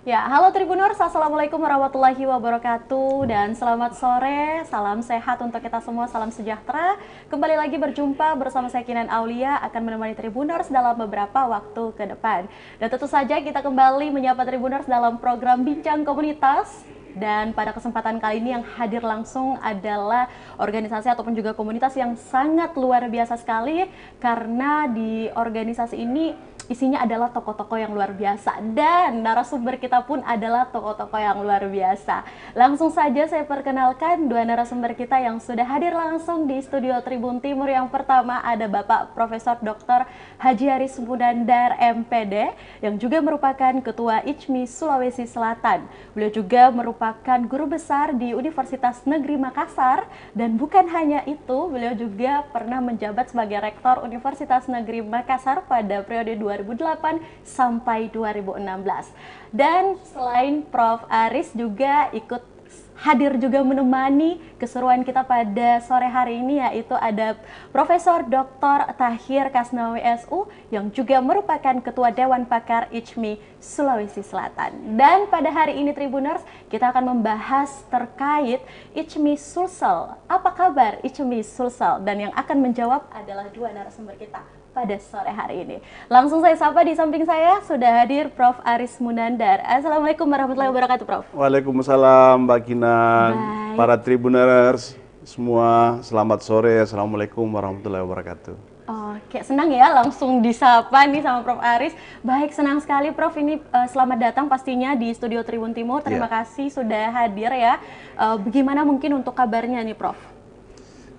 Ya, halo Tribuners, Assalamualaikum warahmatullahi wabarakatuh dan selamat sore, salam sehat untuk kita semua, salam sejahtera. Kembali lagi berjumpa bersama saya Kinan Aulia akan menemani Tribuners dalam beberapa waktu ke depan. Dan tentu saja kita kembali menyapa Tribuners dalam program Bincang Komunitas. Dan pada kesempatan kali ini yang hadir langsung adalah organisasi ataupun juga komunitas yang sangat luar biasa sekali, karena di organisasi ini isinya adalah tokoh-tokoh yang luar biasa dan narasumber kita pun adalah tokoh-tokoh yang luar biasa. Langsung saja saya perkenalkan dua narasumber kita yang sudah hadir langsung di studio Tribun Timur. Yang pertama ada Bapak Profesor Dr. Haji Haris Munandar MPD yang juga merupakan Ketua ICMI Sulawesi Selatan. Beliau juga merupakan guru besar di Universitas Negeri Makassar dan bukan hanya itu, beliau juga pernah menjabat sebagai Rektor Universitas Negeri Makassar pada periode 2008 sampai 2016. Dan selain Prof. Aris juga ikut hadir juga menemani keseruan kita pada sore hari ini, yaitu ada Profesor Dr. Tahir Kasnawi SU yang juga merupakan Ketua Dewan Pakar ICMI Sulawesi Selatan. Dan pada hari ini Tribuners, kita akan membahas terkait ICMI Sulsel. Apa kabar ICMI Sulsel? Dan yang akan menjawab adalah dua narasumber kita pada sore hari ini. Langsung saya sapa, di samping saya sudah hadir Prof. Aris Munandar. Assalamualaikum warahmatullahi wabarakatuh, Prof. Waalaikumsalam, Mbak Kinan. Baik. Para Tribuners semua, selamat sore. Assalamualaikum warahmatullahi wabarakatuh. Oke, senang ya langsung disapa nih sama Prof. Aris. Baik, senang sekali Prof. Ini selamat datang pastinya di Studio Tribun Timur. Terima kasih sudah hadir ya. Bagaimana mungkin untuk kabarnya nih, Prof?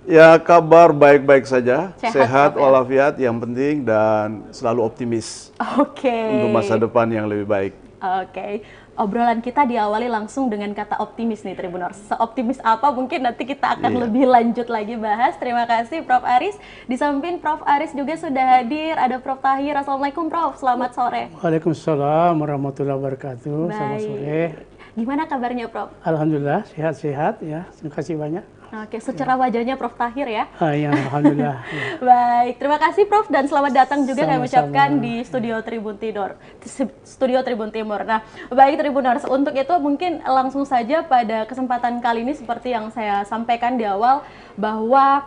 Ya, kabar baik-baik saja. Sehat Prof, ya? walafiat yang penting dan selalu optimis Oke. untuk masa depan yang lebih baik. Oke. Obrolan kita diawali langsung dengan kata optimis nih Tribuners. Seoptimis apa mungkin nanti kita akan lebih lanjut lagi bahas. Terima kasih Prof. Aris. Di samping Prof. Aris juga sudah hadir ada Prof. Tahir. Assalamualaikum Prof. Selamat sore. Waalaikumsalam warahmatullahi wabarakatuh. Selamat sore. Gimana kabarnya Prof? Alhamdulillah sehat-sehat ya. Terima kasih banyak. Oke, secara wajahnya Prof. Tahir ya. Ya, alhamdulillah. Ya. Baik, terima kasih Prof. Dan selamat datang juga kami Sama-sama. ucapkan di Studio Tribun Timur. Studio Tribun Timur. Nah, baik Tribuners, untuk itu mungkin langsung saja pada kesempatan kali ini seperti yang saya sampaikan di awal, bahwa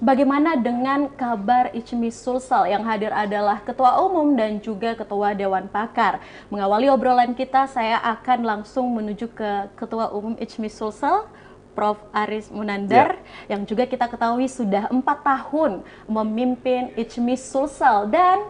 bagaimana dengan kabar ICMI Sulsel? Yang hadir adalah Ketua Umum dan juga Ketua Dewan Pakar. Mengawali obrolan kita, saya akan langsung menuju ke Ketua Umum ICMI Sulsel, Prof. Aris Munandar, yang juga kita ketahui sudah 4 tahun memimpin ICMI Sulsel. Dan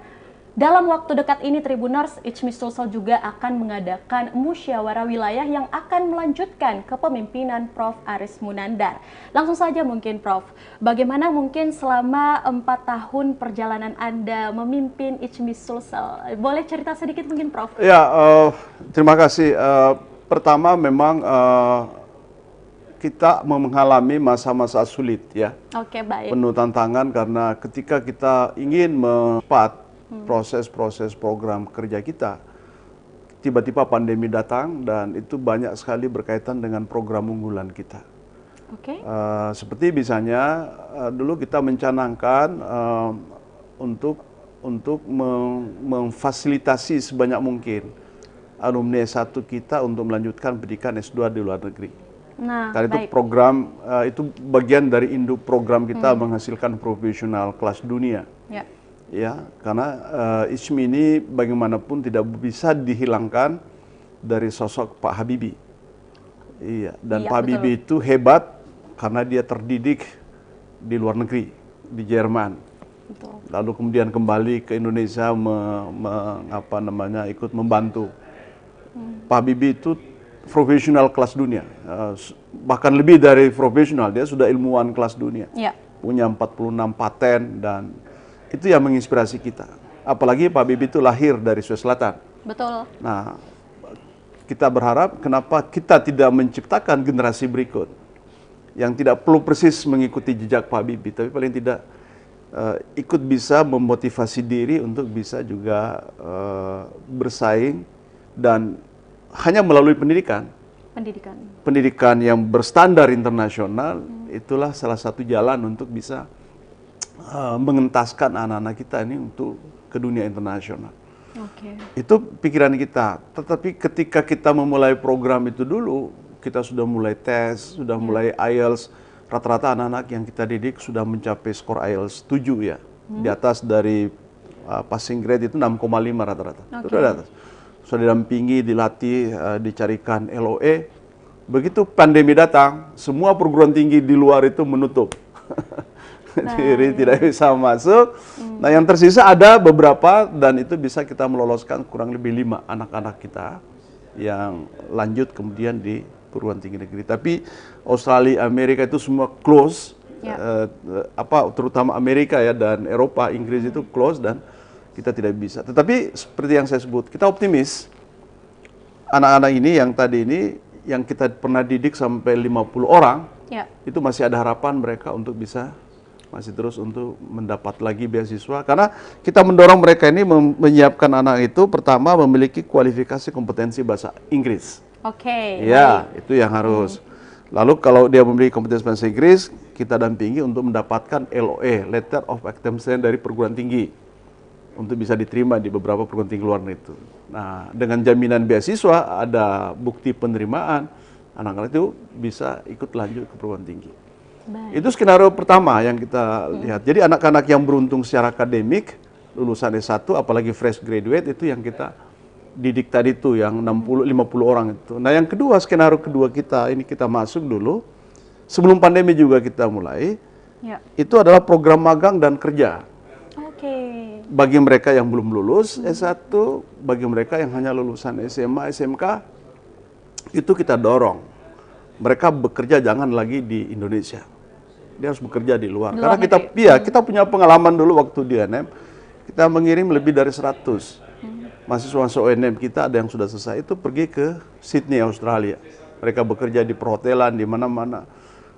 dalam waktu dekat ini Tribuners, ICMI Sulsel juga akan mengadakan musyawarah wilayah yang akan melanjutkan kepemimpinan Prof. Aris Munandar. Langsung saja mungkin Prof, bagaimana mungkin selama 4 tahun perjalanan Anda memimpin ICMI Sulsel? Boleh cerita sedikit mungkin Prof? Ya, terima kasih. Pertama memang kita mengalami masa-masa sulit ya. Oke, baik. Penuh tantangan karena ketika kita ingin mempercepat proses-proses program kerja kita, tiba-tiba pandemi datang dan itu banyak sekali berkaitan dengan program unggulan kita. Oke. Seperti misalnya dulu kita mencanangkan untuk memfasilitasi sebanyak mungkin alumni S1 kita untuk melanjutkan pendidikan S2 di luar negeri. Nah, Karena itu baik. program itu bagian dari induk program kita menghasilkan profesional kelas dunia. Ya. Ya, karena ICMI ini bagaimanapun tidak bisa dihilangkan dari sosok Pak Habibie. Iya, dan Iya, Pak Habibie itu hebat karena dia terdidik di luar negeri, di Jerman. Betul. Lalu kemudian kembali ke Indonesia ikut membantu. Pak Habibie itu profesional kelas dunia, bahkan lebih dari profesional, dia sudah ilmuwan kelas dunia, punya 46 paten dan itu yang menginspirasi kita. Apalagi Pak Habibie itu lahir dari Sulawesi Selatan. Betul. Nah, kita berharap kenapa kita tidak menciptakan generasi berikut yang tidak perlu persis mengikuti jejak Pak Habibie, tapi paling tidak ikut bisa memotivasi diri untuk bisa juga bersaing dan hanya melalui pendidikan yang berstandar internasional. Itulah salah satu jalan untuk bisa mengentaskan anak-anak kita ini untuk ke dunia internasional. Oke. Itu pikiran kita. Tetapi ketika kita memulai program itu dulu, kita sudah mulai tes, sudah mulai IELTS. Rata-rata anak-anak yang kita didik sudah mencapai skor IELTS 7 ya. Di atas dari passing grade itu 6,5 rata-rata. Itu sudah di atas. Sudah didampingi, dilatih, dicarikan LOE. Begitu pandemi datang, semua perguruan tinggi di luar itu menutup. Jadi tidak bisa masuk. Nah, yang tersisa ada beberapa dan itu bisa kita meloloskan kurang lebih 5 anak-anak kita yang lanjut kemudian di perguruan tinggi negeri. Tapi Australia, Amerika itu semua close, terutama Amerika ya dan Eropa, Inggris itu close dan kita tidak bisa. Tetapi seperti yang saya sebut, kita optimis. Anak-anak ini yang tadi ini yang kita pernah didik sampai 50 orang, itu masih ada harapan mereka untuk bisa masih terus untuk mendapat lagi beasiswa. Karena kita mendorong mereka ini menyiapkan anak itu pertama memiliki kualifikasi kompetensi bahasa Inggris. Oke. Ya, itu yang harus. Lalu kalau dia memiliki kompetensi bahasa Inggris, kita dampingi untuk mendapatkan LOE, Letter of Acceptance dari perguruan tinggi, untuk bisa diterima di beberapa perguruan tinggi luar itu. Nah, dengan jaminan beasiswa, ada bukti penerimaan, anak-anak itu bisa ikut lanjut ke perguruan tinggi. Itu skenario pertama yang kita lihat. Jadi anak-anak yang beruntung secara akademik, lulusan S1, apalagi fresh graduate, itu yang kita didik tadi itu, yang 50 orang itu. Nah, yang kedua, skenario kedua kita, ini kita masuk dulu, sebelum pandemi juga kita mulai, itu adalah program magang dan kerja. Bagi mereka yang belum lulus S1, bagi mereka yang hanya lulusan SMA, SMK, itu kita dorong. Mereka bekerja jangan lagi di Indonesia. Dia harus bekerja di luar. Karena kita punya pengalaman dulu waktu di UNM, kita mengirim lebih dari 100 mahasiswa UNM kita, ada yang sudah selesai, itu pergi ke Sydney, Australia. Mereka bekerja di perhotelan, di mana-mana.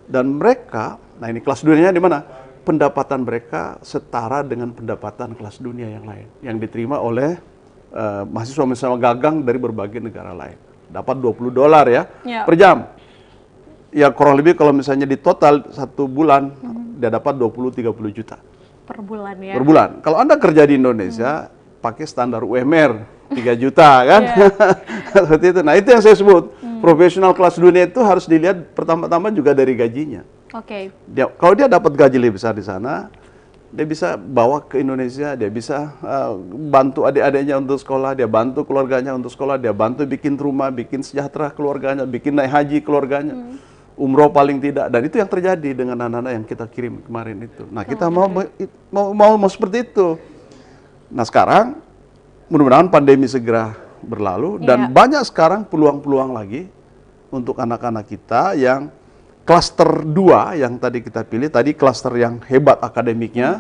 Dan mereka, nah ini kelas dunianya di mana? Pendapatan mereka setara dengan pendapatan kelas dunia yang lain, yang diterima oleh mahasiswa misalnya gagang dari berbagai negara lain. Dapat $20 ya per jam. Ya kurang lebih kalau misalnya di total 1 bulan, dia dapat 20-30 juta. Per bulan ya? Per bulan. Kalau Anda kerja di Indonesia, pakai standar UMR 3 juta kan? Seperti itu. Nah, itu yang saya sebut. Profesional kelas dunia itu harus dilihat pertama-tama juga dari gajinya. Kalau dia dapat gaji lebih besar di sana, dia bisa bawa ke Indonesia, dia bisa bantu adik-adiknya untuk sekolah, dia bantu keluarganya untuk sekolah, dia bantu bikin rumah, bikin sejahtera keluarganya, bikin naik haji keluarganya, umroh paling tidak. Dan itu yang terjadi dengan anak-anak yang kita kirim kemarin itu. Nah, kita mau seperti itu. Nah, sekarang mudah-mudahan pandemi segera berlalu dan banyak sekarang peluang-peluang lagi untuk anak-anak kita yang klaster 2 yang tadi kita pilih, tadi klaster yang hebat akademiknya,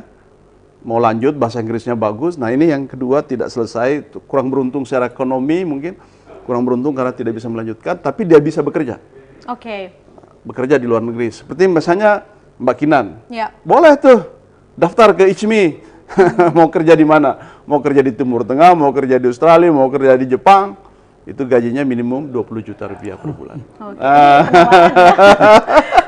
mau lanjut bahasa Inggrisnya bagus. Nah, ini yang kedua tidak selesai, kurang beruntung secara ekonomi mungkin, kurang beruntung karena tidak bisa melanjutkan, tapi dia bisa bekerja. Bekerja di luar negeri. Seperti misalnya Mbak Kinan. Boleh tuh daftar ke ICMI. Mau kerja di mana? Mau kerja di Timur Tengah, mau kerja di Australia, mau kerja di Jepang, itu gajinya minimum 20 juta rupiah per bulan.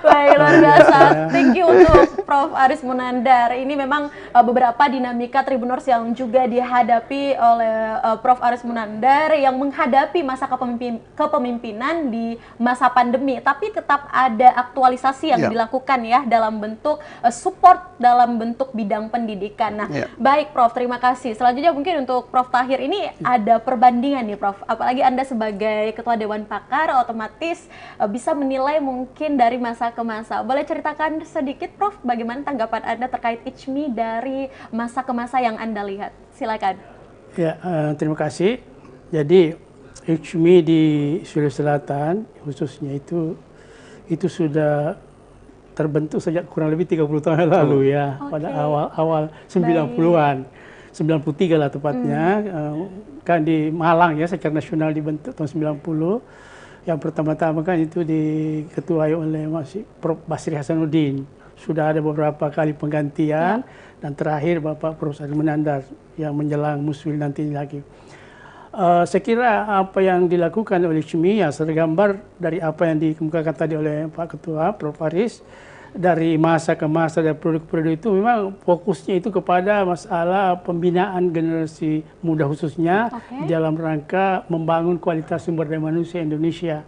Baik, luar biasa. Thank you untuk Prof. Aris Munandar. Ini memang beberapa dinamika Tribuners yang juga dihadapi oleh Prof. Aris Munandar yang menghadapi masa kepemimpinan di masa pandemi. Tapi tetap ada aktualisasi yang dilakukan ya dalam bentuk support dalam bentuk bidang pendidikan. Nah, baik Prof, terima kasih. Selanjutnya mungkin untuk Prof. Tahir ini ada perbandingan nih Prof. Apalagi Anda sebagai Ketua Dewan Pakar otomatis bisa menilai mungkin dari masa ke masa. Boleh ceritakan sedikit Prof, bagaimana tanggapan Anda terkait ICMI dari masa ke masa yang Anda lihat? Silakan. Ya, terima kasih. Jadi ICMI di Sulawesi Selatan khususnya itu sudah terbentuk sejak kurang lebih 30 tahun yang lalu ya, pada awal 90-an. 93 lah tepatnya, kan di Malang ya, secara nasional dibentuk tahun 90. Yang pertama-tama kan itu diketuai oleh Prof. Basri Hasanuddin. Sudah ada beberapa kali penggantian, dan terakhir Bapak Prof. Aris Munandar yang menjelang muswil nanti lagi. Saya kira apa yang dilakukan oleh ICMI ya tergambar dari apa yang dikemukakan tadi oleh Pak Ketua Prof. Aris, dari masa ke masa dan periode itu memang fokusnya itu kepada masalah pembinaan generasi muda khususnya dalam rangka membangun kualitas sumber daya manusia Indonesia.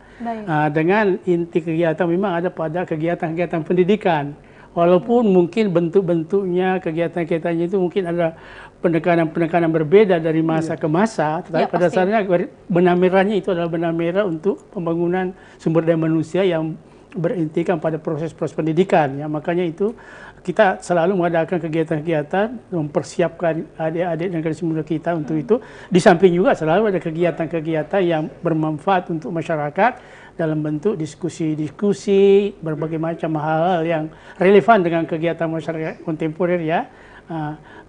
Dengan inti kegiatan memang ada pada kegiatan-kegiatan pendidikan. Walaupun mungkin bentuk-bentuknya, kegiatan-kegiatannya itu mungkin ada penekanan-penekanan berbeda dari masa ke masa, tetapi pada dasarnya benang merahnya itu adalah benang merah untuk pembangunan sumber daya manusia yang berintikan pada proses-proses pendidikan. Ya, makanya itu kita selalu mengadakan kegiatan-kegiatan mempersiapkan adik-adik dan generasi muda kita untuk itu. Di samping juga selalu ada kegiatan-kegiatan yang bermanfaat untuk masyarakat dalam bentuk diskusi-diskusi berbagai macam hal-hal yang relevan dengan kegiatan masyarakat kontemporer ya.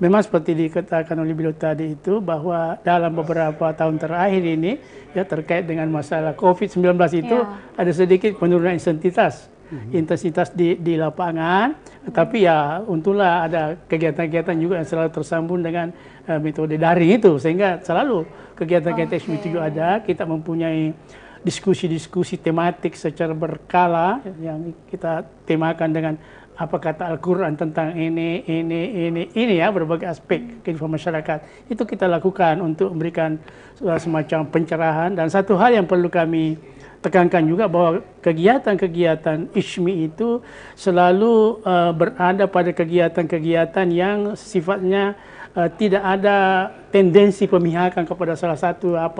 Memang seperti dikatakan oleh beliau tadi itu bahwa dalam beberapa tahun terakhir ini ya terkait dengan masalah COVID-19 itu ada sedikit penurunan intensitas di lapangan, tapi ya untunglah ada kegiatan-kegiatan juga yang selalu tersambung dengan metode daring itu, sehingga selalu kegiatan-kegiatan itu juga ada. Kita mempunyai diskusi-diskusi tematik secara berkala yang kita temakan dengan apa kata Al-Quran tentang ini ya, berbagai aspek kehidupan masyarakat. Itu kita lakukan untuk memberikan semacam pencerahan. Dan satu hal yang perlu kami tekankan juga bahwa kegiatan-kegiatan ISMI itu selalu berada pada kegiatan-kegiatan yang sifatnya tidak ada tendensi pemihakan kepada salah satu hal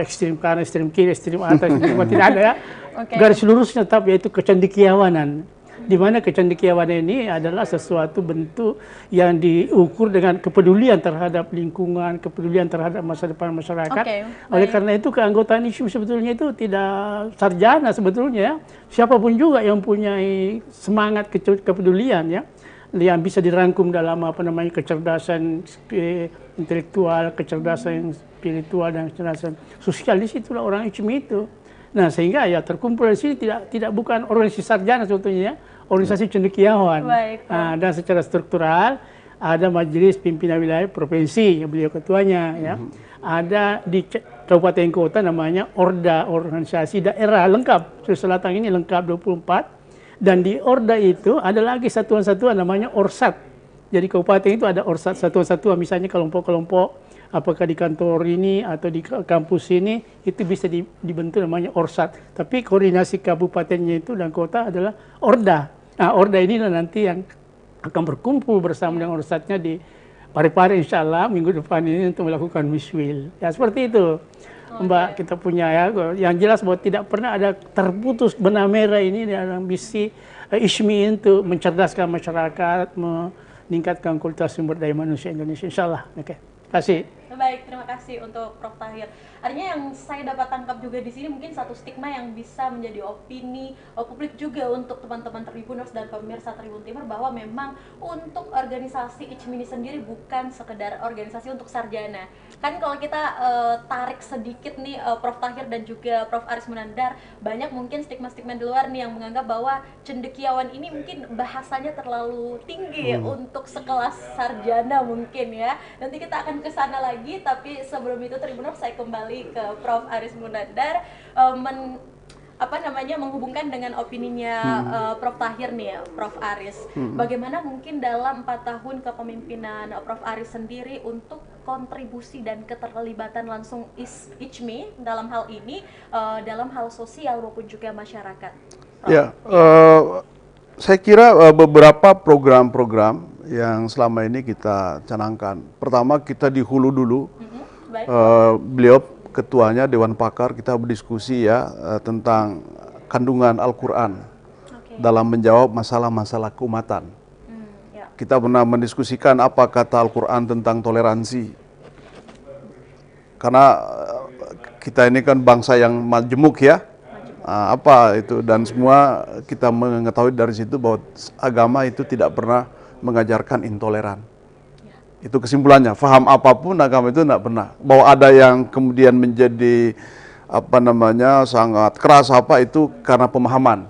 ekstrem kanan, ekstrem kiri, ekstrem atas, tidak ada ya. Garis lurusnya tetap yaitu kecendekiawanan, di mana kecendekiawanan ini adalah sesuatu bentuk yang diukur dengan kepedulian terhadap lingkungan, kepedulian terhadap masa depan masyarakat. Oleh karena itu keanggotaan ISMI sebetulnya itu tidak sarjana sebetulnya ya. Siapapun juga yang punya semangat kepedulian ya, yang bisa dirangkum dalam kecerdasan intelektual, kecerdasan spiritual dan kecerdasan sosial, di situlah orang ISMI itu. Nah, sehingga ya terkumpul di sini tidak bukan organisasi sarjana sebetulnya ya, organisasi cendekiawan. Dan secara struktural ada majelis pimpinan wilayah provinsi yang beliau ketuanya ya. Ada di kabupaten kota namanya Orda, organisasi daerah lengkap. Sulawesi Selatan ini lengkap 24. Dan di Orda itu ada lagi satuan-satuan namanya Orsat. Jadi kabupaten itu ada Orsat, satuan-satuan, misalnya kelompok-kelompok, apakah di kantor ini atau di kampus ini, itu bisa dibentuk namanya Orsat. Tapi koordinasi kabupatennya itu dan kota adalah Orda. Nah, Orda ini nanti yang akan berkumpul bersama dengan Orsatnya di Parepare insya Allah minggu depan ini untuk melakukan miswil. Ya seperti itu. Mbak, kita punya ya, yang jelas bahwa tidak pernah ada terputus benang merah ini dalam misi ISMI untuk mencerdaskan masyarakat, meningkatkan kualitas sumber daya manusia Indonesia. Insya Allah. Oke. Terima kasih. Baik, terima kasih untuk Prof. Tahir. Artinya yang saya dapat tangkap juga di sini mungkin satu stigma yang bisa menjadi opini publik juga untuk teman-teman Tribuners dan pemirsa Tribun Timur, bahwa memang untuk organisasi ISMI ini sendiri bukan sekedar organisasi untuk sarjana. Kan kalau kita tarik sedikit nih Prof. Tahir dan juga Prof. Aris Munandar, banyak mungkin stigma-stigma di luar nih yang menganggap bahwa cendekiawan ini mungkin bahasanya terlalu tinggi untuk sekelas sarjana mungkin ya. Nanti kita akan ke sana lagi, tapi sebelum itu Tribuners saya kembali ke Prof. Aris Munandar menghubungkan dengan opininya Prof. Tahir nih ya, Prof. Aris. Bagaimana mungkin dalam 4 tahun kepemimpinan Prof. Aris sendiri untuk kontribusi dan keterlibatan langsung ISMI dalam hal ini, dalam hal sosial maupun juga masyarakat? Ya, saya kira beberapa program-program yang selama ini kita canangkan. Pertama, kita di hulu dulu. Beliau ketuanya Dewan Pakar, kita berdiskusi ya tentang kandungan Al-Quran dalam menjawab masalah-masalah keumatan. Kita pernah mendiskusikan apa kata Al-Quran tentang toleransi. Karena kita ini kan bangsa yang majemuk ya. Apa itu, dan semua kita mengetahui dari situ bahwa agama itu tidak pernah mengajarkan intoleran. Itu kesimpulannya, faham apapun agama itu tidak pernah. Bahwa ada yang kemudian menjadi sangat keras itu karena pemahaman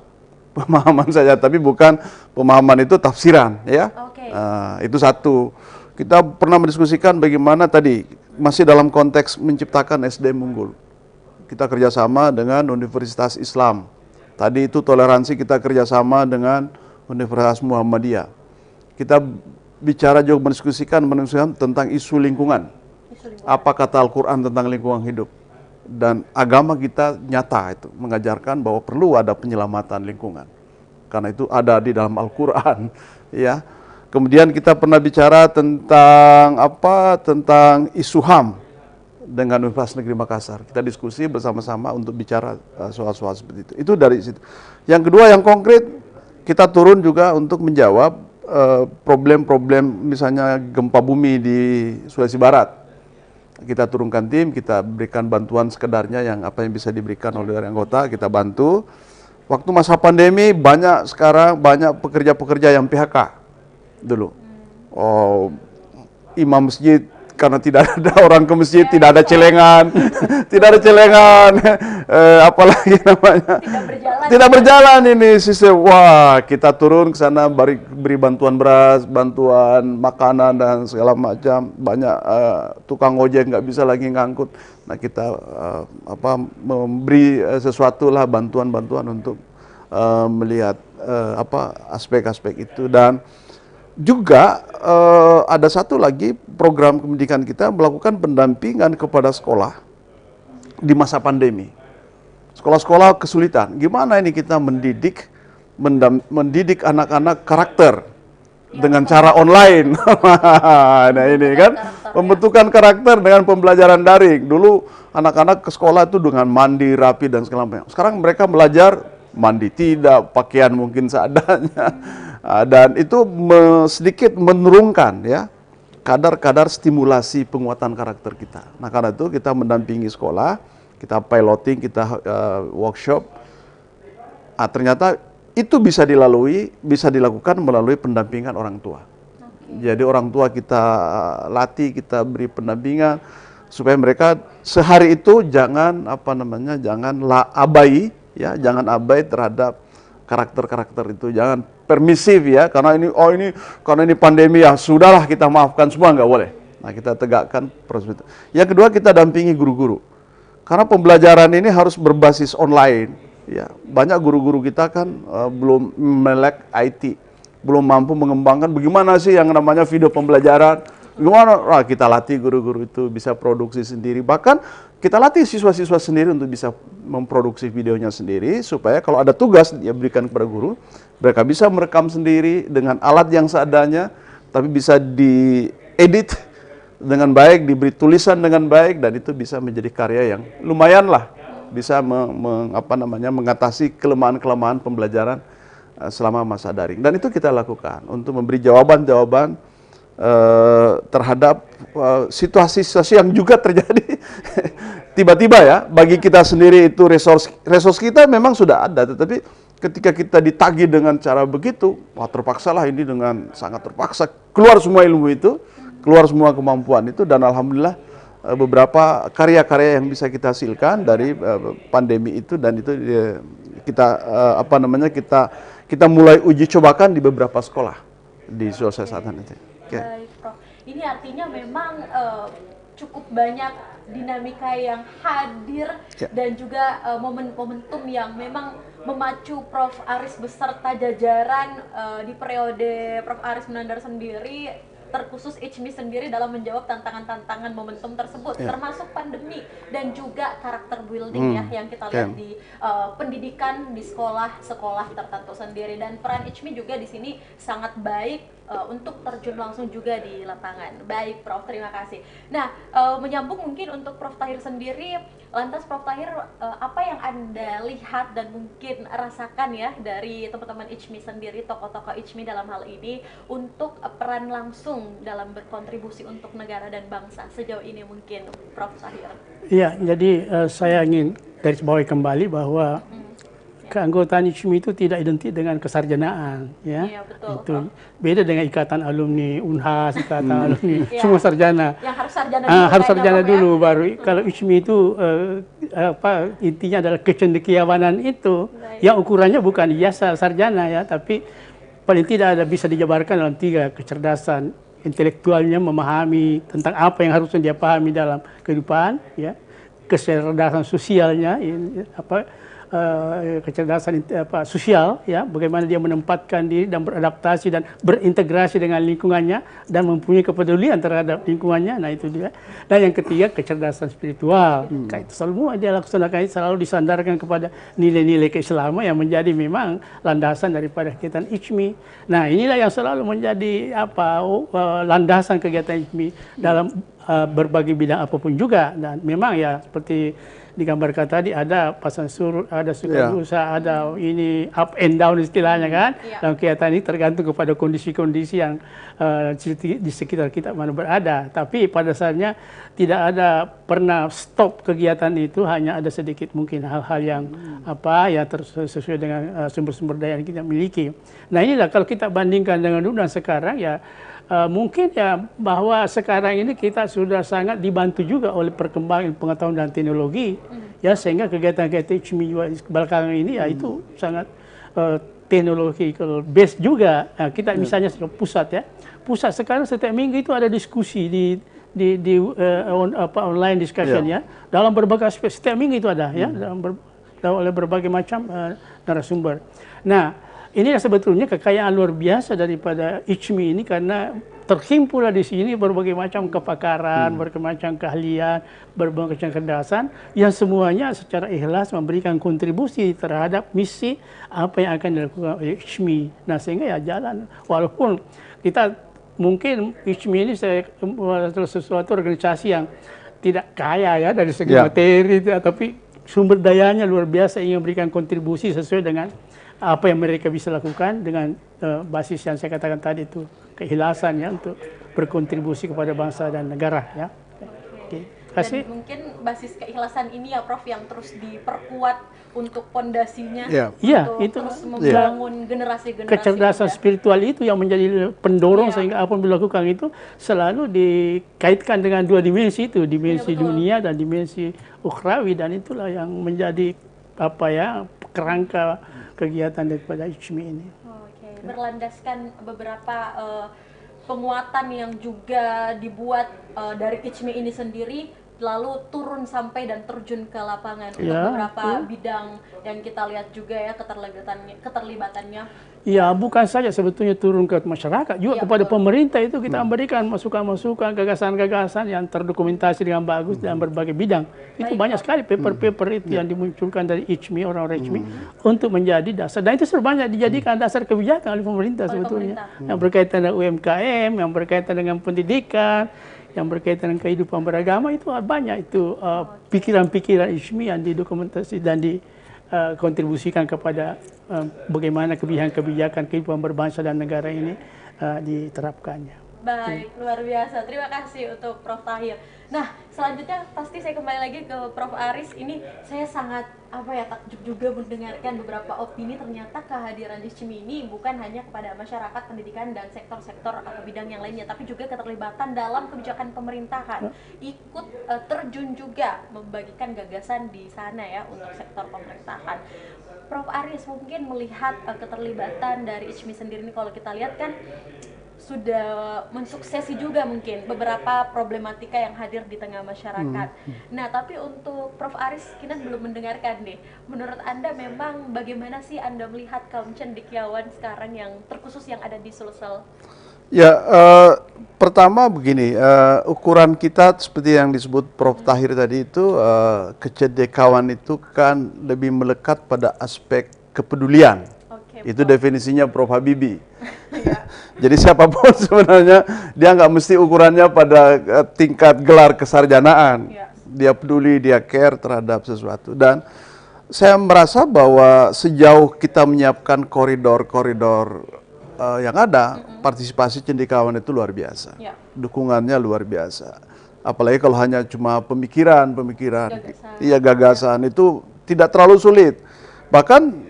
saja, tapi bukan pemahaman itu tafsiran ya. Itu satu. Kita pernah mendiskusikan bagaimana tadi masih dalam konteks menciptakan SDM unggul. Kita kerjasama dengan Universitas Islam Tadi itu toleransi kita kerjasama dengan Universitas Muhammadiyah. Kita bicara juga mendiskusikan tentang isu lingkungan. Apa kata Al-Quran tentang lingkungan hidup. Dan agama kita nyata itu mengajarkan bahwa perlu ada penyelamatan lingkungan. Karena itu ada di dalam Al-Quran. Ya. Kemudian kita pernah bicara tentang tentang isu HAM dengan Universitas Negeri Makassar. Kita diskusi bersama-sama untuk bicara soal-soal seperti itu. Itu dari situ. Yang kedua yang konkret, kita turun juga untuk menjawab problem-problem misalnya gempa bumi di Sulawesi Barat. Kita turunkan tim, kita berikan bantuan sekedarnya yang apa yang bisa diberikan oleh anggota, kita bantu. Waktu masa pandemi banyak pekerja-pekerja yang PHK dulu. Oh, imam masjid karena tidak ada orang ke masjid, tidak ada celengan, apalagi namanya, tidak berjalan ini sistem. Wah, kita turun ke sana, beri bantuan beras, bantuan makanan dan segala macam. Banyak tukang ojek nggak bisa lagi ngangkut. Nah, kita memberi sesuatu lah, bantuan-bantuan untuk melihat aspek-aspek itu. Dan juga ada satu lagi program pendidikan kita melakukan pendampingan kepada sekolah di masa pandemi. Sekolah-sekolah kesulitan. Gimana ini kita mendidik anak-anak karakter dengan cara online. Nah ini kan pembentukan karakter dengan pembelajaran daring. Dulu anak-anak ke sekolah itu dengan mandi rapi dan segala macam. Sekarang mereka belajar mandi tidak, pakaian mungkin seadanya. Dan itu sedikit menurunkan ya kadar-kadar stimulasi penguatan karakter kita. Nah karena itu kita mendampingi sekolah, kita piloting, kita workshop. Ternyata itu bisa dilakukan melalui pendampingan orang tua. Jadi orang tua kita latih, kita beri pendampingan supaya mereka sehari itu jangan abai ya, jangan abai terhadap karakter-karakter itu, jangan permisif ya, karena ini pandemi ya sudahlah kita maafkan semua, nggak boleh. Nah kita tegakkan proses itu. Yang kedua kita dampingi guru-guru, karena pembelajaran ini harus berbasis online. Ya banyak guru-guru kita kan belum melek IT, belum mampu mengembangkan bagaimana sih yang namanya video pembelajaran. Gimana? Kita latih guru-guru itu bisa produksi sendiri. Bahkan kita latih siswa-siswa sendiri untuk bisa memproduksi videonya sendiri. Supaya kalau ada tugas dia berikan kepada guru, mereka bisa merekam sendiri dengan alat yang seadanya. Tapi bisa diedit dengan baik, diberi tulisan dengan baik. Dan itu bisa menjadi karya yang lumayan lah. Bisa mengatasi kelemahan-kelemahan pembelajaran selama masa daring. Dan itu kita lakukan untuk memberi jawaban-jawaban terhadap situasi-situasi yang juga terjadi tiba-tiba ya. Bagi kita sendiri itu resource kita memang sudah ada, tetapi ketika kita ditagih dengan cara begitu, terpaksalah ini dengan sangat terpaksa keluar semua ilmu itu, keluar semua kemampuan itu. Dan alhamdulillah beberapa karya-karya yang bisa kita hasilkan dari pandemi itu, dan itu kita mulai uji cobakan di beberapa sekolah di Sulawesi Selatan itu. Okay. Baik, Prof. Ini artinya memang cukup banyak dinamika yang hadir dan juga momentum yang memang memacu Prof. Aris beserta jajaran di periode Prof. Aris Munandar sendiri, terkhusus ICMI sendiri dalam menjawab tantangan-tantangan momentum tersebut, termasuk pandemi dan juga karakter building yang kita lihat di pendidikan di sekolah tertentu sendiri. Dan peran ICMI juga di sini sangat baik untuk terjun langsung juga di lapangan. Baik, Prof, terima kasih. Nah, menyambung mungkin untuk Prof Tahir sendiri, lantas Prof Tahir, apa yang Anda lihat dan mungkin rasakan ya dari teman-teman ICMI sendiri, tokoh-tokoh ICMI dalam hal ini untuk peran langsung dalam berkontribusi untuk negara dan bangsa sejauh ini mungkin, Prof Tahir? Iya, jadi saya ingin garis bawahi kembali bahwa keanggotaan ICMI itu tidak identik dengan kesarjanaan, ya. Iya, betul. Itu beda dengan ikatan alumni Unhas, ikatan alumni semua sarjana. Yang harus sarjana dulu. Harus sarjana dulu baru. Kalau ICMI itu intinya adalah kecendekiawanan itu, yang ukurannya bukan ijazah sarjana ya, tapi paling tidak ada bisa dijabarkan dalam 3: kecerdasan intelektualnya, memahami tentang apa yang harusnya dia pahami dalam kehidupan, ya, kecerdasan sosialnya, kecerdasan sosial, ya, bagaimana dia menempatkan diri dan beradaptasi dan berintegrasi dengan lingkungannya dan mempunyai kepedulian terhadap lingkungannya. Nah, itu dia. Dan yang ketiga, kecerdasan spiritual. Itu semua dia laksanakan, selalu disandarkan kepada nilai-nilai keislaman yang menjadi memang landasan daripada kegiatan ICMI. Nah, inilah yang selalu menjadi landasan kegiatan ICMI dalam berbagai bidang apapun juga. Dan memang ya seperti digambarkan tadi, ada pasang surut, ada suka lusa, ada ini up and down istilahnya kan. Dan kegiatan ini tergantung kepada kondisi-kondisi yang di sekitar kita mana berada. Tapi pada dasarnya tidak ada pernah stop kegiatan itu, hanya ada sedikit mungkin hal-hal yang sesuai dengan sumber-sumber daya yang kita miliki. Nah, inilah kalau kita bandingkan dengan dulu dan sekarang, ya mungkin ya bahwa sekarang ini kita sudah sangat dibantu juga oleh perkembangan pengetahuan dan teknologi, ya, sehingga kegiatan-kegiatan ICMI belakangan ini ya itu sangat teknologi based juga. Nah, kita misalnya pusat sekarang setiap minggu itu ada diskusi online discussion, ya, dalam berbagai aspek. Setiap minggu itu ada, ya, oleh berbagai macam narasumber. Nah, ini sebetulnya kekayaan luar biasa daripada ICMI ini, karena terhimpunlah di sini berbagai macam kepakaran, berbagai macam keahlian, berbagai macam kecerdasan yang semuanya secara ikhlas memberikan kontribusi terhadap misi apa yang akan dilakukan oleh ICMI. Nah, sehingga ya jalan, walaupun kita mungkin ICMI ini sesuatu organisasi yang tidak kaya, ya, dari segi materi, tapi sumber dayanya luar biasa, ingin memberikan kontribusi sesuai dengan apa yang mereka bisa lakukan dengan basis yang saya katakan tadi itu, keikhlasan, ya, untuk berkontribusi kepada bangsa dan negara, ya. Oke. Dan mungkin basis keikhlasan ini ya Prof yang terus diperkuat untuk pondasinya, untuk itu terus membangun generasi-generasi kecerdasan spiritual itu yang menjadi pendorong sehingga apa yang dilakukan itu selalu dikaitkan dengan dua dimensi itu, dimensi dunia dan dimensi ukhrawi, dan itulah yang menjadi kerangka kegiatan daripada ICMI ini. Oke. Berlandaskan beberapa penguatan yang juga dibuat dari ICMI ini sendiri, lalu turun sampai dan terjun ke lapangan untuk beberapa bidang yang kita lihat juga, ya, keterlibatannya. Ya, bukan saja sebetulnya turun ke masyarakat, juga kepada pemerintah itu kita memberikan masukan-masukan, gagasan-gagasan yang terdokumentasi dengan bagus dalam berbagai bidang. Itu banyak sekali paper-paper itu yang dimunculkan dari ICMI, orang-orang ICMI, untuk menjadi dasar. Dan itu sebanyak dijadikan dasar kebijakan oleh pemerintah sebetulnya. Yang berkaitan dengan UMKM, yang berkaitan dengan pendidikan, yang berkaitan dengan kehidupan beragama, itu banyak itu pikiran-pikiran ICMI yang didokumentasi dan dikontribusikan kepada bagaimana kebijakan-kebijakan kehidupan berbangsa dan negara ini diterapkannya. Baik, luar biasa. Terima kasih untuk Prof Tahir. Nah, selanjutnya pasti saya kembali lagi ke Prof Aris. Ini saya sangat takjub juga mendengarkan beberapa opini. Ternyata kehadiran ICMI ini bukan hanya kepada masyarakat, pendidikan, dan sektor-sektor atau bidang yang lainnya, tapi juga keterlibatan dalam kebijakan pemerintahan. Ikut terjun juga membagikan gagasan di sana, ya, untuk sektor pemerintahan. Prof Aris mungkin melihat keterlibatan dari ICMI sendiri ini, kalau kita lihat kan sudah mensuksesi juga mungkin beberapa problematika yang hadir di tengah masyarakat. Nah, tapi untuk Prof Aris, kita belum mendengarkan nih. Menurut Anda memang bagaimana sih Anda melihat kaum cendekiawan sekarang yang terkhusus yang ada di Sulsel? Ya, pertama begini, ukuran kita seperti yang disebut Prof Tahir tadi itu, kecendekiawan itu kan lebih melekat pada aspek kepedulian. Itu definisinya Prof Habibie. Jadi siapapun sebenarnya dia nggak mesti ukurannya pada tingkat gelar kesarjanaan. Dia peduli, dia care terhadap sesuatu. Dan saya merasa bahwa sejauh kita menyiapkan koridor-koridor yang ada, partisipasi cendekiawan itu luar biasa. Dukungannya luar biasa. Apalagi kalau hanya cuma pemikiran, gagasan itu tidak terlalu sulit. Bahkan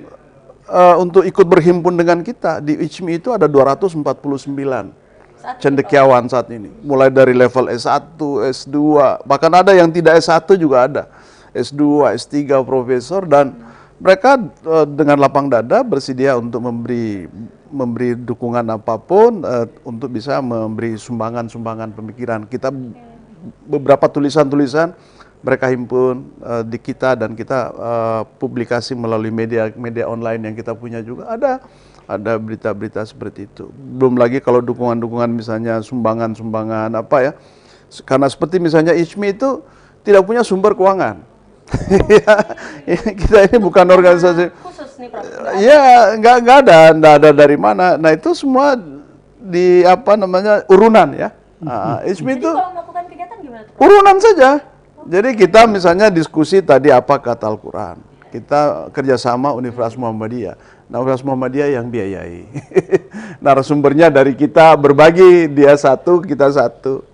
untuk ikut berhimpun dengan kita di ICMI itu ada 249 cendekiawan saat ini, mulai dari level S1, S2, bahkan ada yang tidak S1 juga ada, S2, S3 profesor, dan mereka dengan lapang dada bersedia untuk memberi dukungan apapun untuk bisa memberi sumbangan-sumbangan pemikiran. Kita beberapa tulisan-tulisan mereka himpun di kita dan kita publikasi melalui media online yang kita punya juga ada berita-berita seperti itu. Belum lagi kalau dukungan-dukungan misalnya sumbangan-sumbangan apa ya. Karena seperti misalnya ICMI itu tidak punya sumber keuangan. Kita ini bukan organisasi khusus nih Prof. ya, nggak ada dari mana. Nah itu semua di apa namanya urunan ya. ICMI Jadi itu kalau melakukan kegiatan gimana tuh? urunan saja. Jadi kita misalnya diskusi tadi apa kata Al-Quran. Kita kerjasama Universitas Muhammadiyah. Nah, Universitas Muhammadiyah yang biayai. Narasumbernya dari kita berbagi, dia satu, kita satu.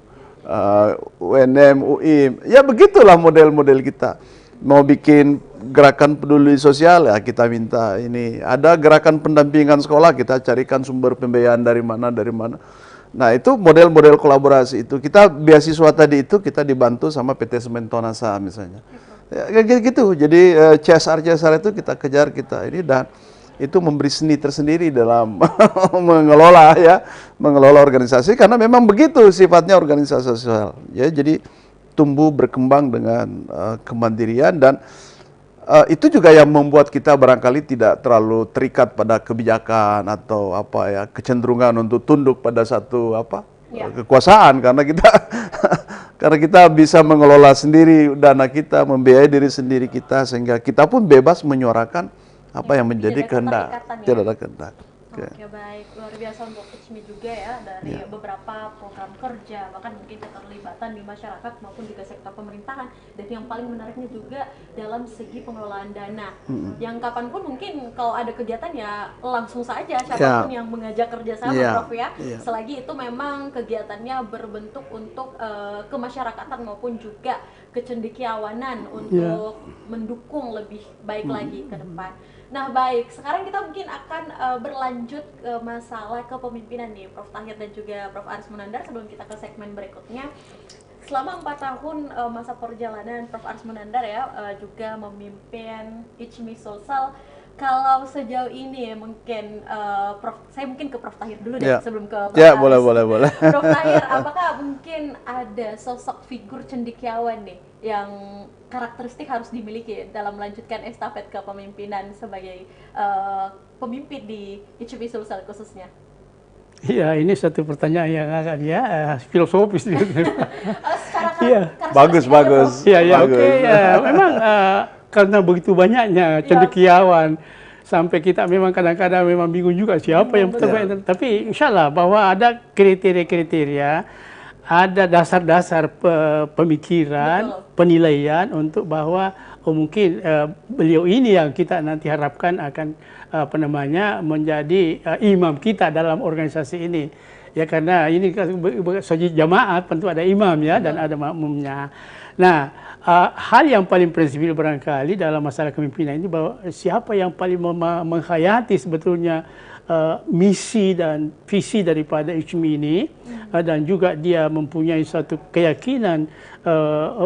UNM, UIM, ya begitulah model-model kita. Mau bikin gerakan peduli sosial ya kita minta ini. Ada gerakan pendampingan sekolah, kita carikan sumber pembiayaan dari mana. Nah itu model-model kolaborasi itu. Kita beasiswa tadi itu kita dibantu sama PT Semen Tonasa misalnya. Ya, kayak gitu. Jadi CSR itu kita kejar kita ini dan itu memberi seni tersendiri dalam mengelola organisasi karena memang begitu sifatnya organisasi sosial. Ya jadi tumbuh berkembang dengan kemandirian dan itu juga yang membuat kita barangkali tidak terlalu terikat pada kebijakan atau apa ya kecenderungan untuk tunduk pada satu kekuasaan karena kita karena kita bisa mengelola sendiri dana kita, membiayai diri sendiri kita sehingga kita pun bebas menyuarakan apa yang menjadi kehendak. Tidak ada kehendak. Oke, baik. Luar biasa untuk ICMI juga ya, dari beberapa program kerja, bahkan mungkin keterlibatan di masyarakat maupun juga sektor pemerintahan. Dan yang paling menariknya juga dalam segi pengelolaan dana. Yang kapanpun mungkin kalau ada kegiatan ya langsung saja siapapun yang mengajak kerjasama, Prof ya. Selagi itu memang kegiatannya berbentuk untuk kemasyarakatan maupun juga kecendekiawanan untuk mendukung lebih baik lagi ke depan. Nah baik, sekarang kita mungkin akan berlanjut ke masalah kepemimpinan nih Prof Tahir dan juga Prof Aris Munandar sebelum kita ke segmen berikutnya. Selama 4 tahun masa perjalanan Prof Aris Munandar ya juga memimpin ICMI Sulsel. Kalau sejauh ini mungkin Prof, saya mungkin ke Prof Tahir dulu deh sebelum ke Prof Aris. Boleh. Prof Tahir, apakah mungkin ada sosok figur cendekiawan nih yang karakteristik harus dimiliki dalam melanjutkan estafet kepemimpinan sebagai pemimpin di ICMI Sulsel khususnya? Iya, ini satu pertanyaan yang agak filosofis. Bagus. Iya, oke. Memang karena begitu banyaknya cendekiawan sampai kita memang kadang-kadang memang bingung juga siapa yang terbaik. Tapi insya Allah bahwa ada kriteria-kriteria, ada dasar-dasar pemikiran, penilaian untuk bahwa mungkin beliau ini yang kita nanti harapkan akan menjadi imam kita dalam organisasi ini. Ya karena ini sebagai jamaat tentu ada imam ya dan ada makmumnya. Nah, hal yang paling prinsipil barangkali dalam masalah kepemimpinan ini bahwa siapa yang paling menghayati sebetulnya misi dan visi daripada ICMI ini dan juga dia mempunyai suatu keyakinan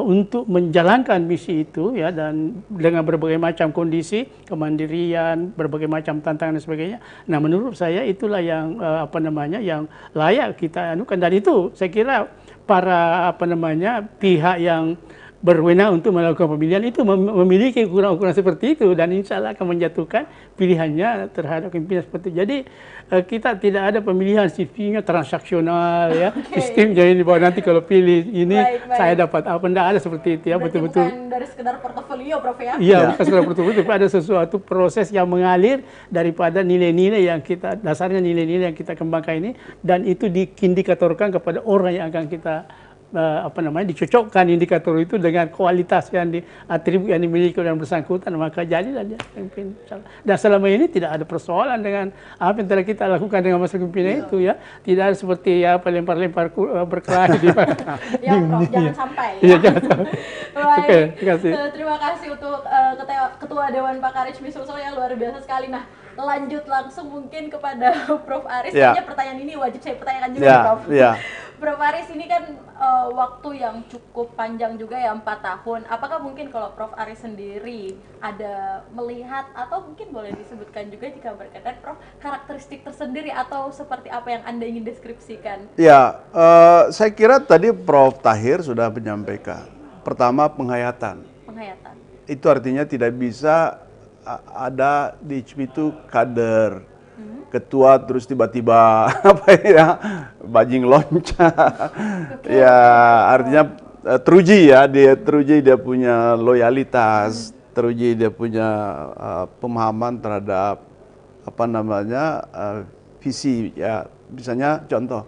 untuk menjalankan misi itu ya dan dengan berbagai macam kondisi kemandirian, berbagai macam tantangan dan sebagainya. Nah, menurut saya itulah yang yang layak kita anukan dan itu saya kira para pihak yang berwenang untuk melakukan pemilihan itu memiliki ukuran-ukuran seperti itu dan insya Allah akan menjatuhkan pilihannya terhadap pimpinan seperti itu. Jadi kita tidak ada pemilihan sistemnya transaksional ya. Sistem jadi bahwa nanti kalau pilih ini saya dapat apa, tidak ada seperti itu ya. Betul-betul bukan dari sekedar portofolio Prof ya? Iya, bukan sekedar portofolio, tapi ada sesuatu proses yang mengalir daripada nilai-nilai yang kita, dasarnya nilai-nilai yang kita kembangkan ini dan itu diindikatorkan kepada orang yang akan kita dicocokkan indikator itu dengan kualitas yang atribut yang dimiliki oleh yang bersangkutan, maka jadilah dia pemimpin. Dan selama ini tidak ada persoalan dengan apa yang telah kita lakukan dengan masa kepemimpinan itu ya. Tidak ada seperti lempar-lempar berkelahi di Prof, jangan sampai. Iya, jangan sampai. Oke, terima kasih. Terima kasih untuk Ketua Dewan Pakar ICMI Sulsel yang luar biasa sekali. Nah, lanjut langsung mungkin kepada Prof Aris. Kayaknya pertanyaan ini wajib saya pertanyakan juga Prof. Prof Aris, ini kan waktu yang cukup panjang juga ya, 4 tahun. Apakah mungkin kalau Prof Aris sendiri ada melihat atau mungkin boleh disebutkan juga jika berkenan Prof karakteristik tersendiri atau seperti apa yang Anda ingin deskripsikan? Ya, saya kira tadi Prof Tahir sudah menyampaikan. Pertama, penghayatan. Penghayatan. Itu artinya tidak bisa ada di HIPMI itu kader, ketua terus tiba-tiba apa ya, bajing loncat. Ya, artinya teruji ya, dia punya loyalitas, teruji dia punya pemahaman terhadap apa namanya visi ya. Misalnya contoh,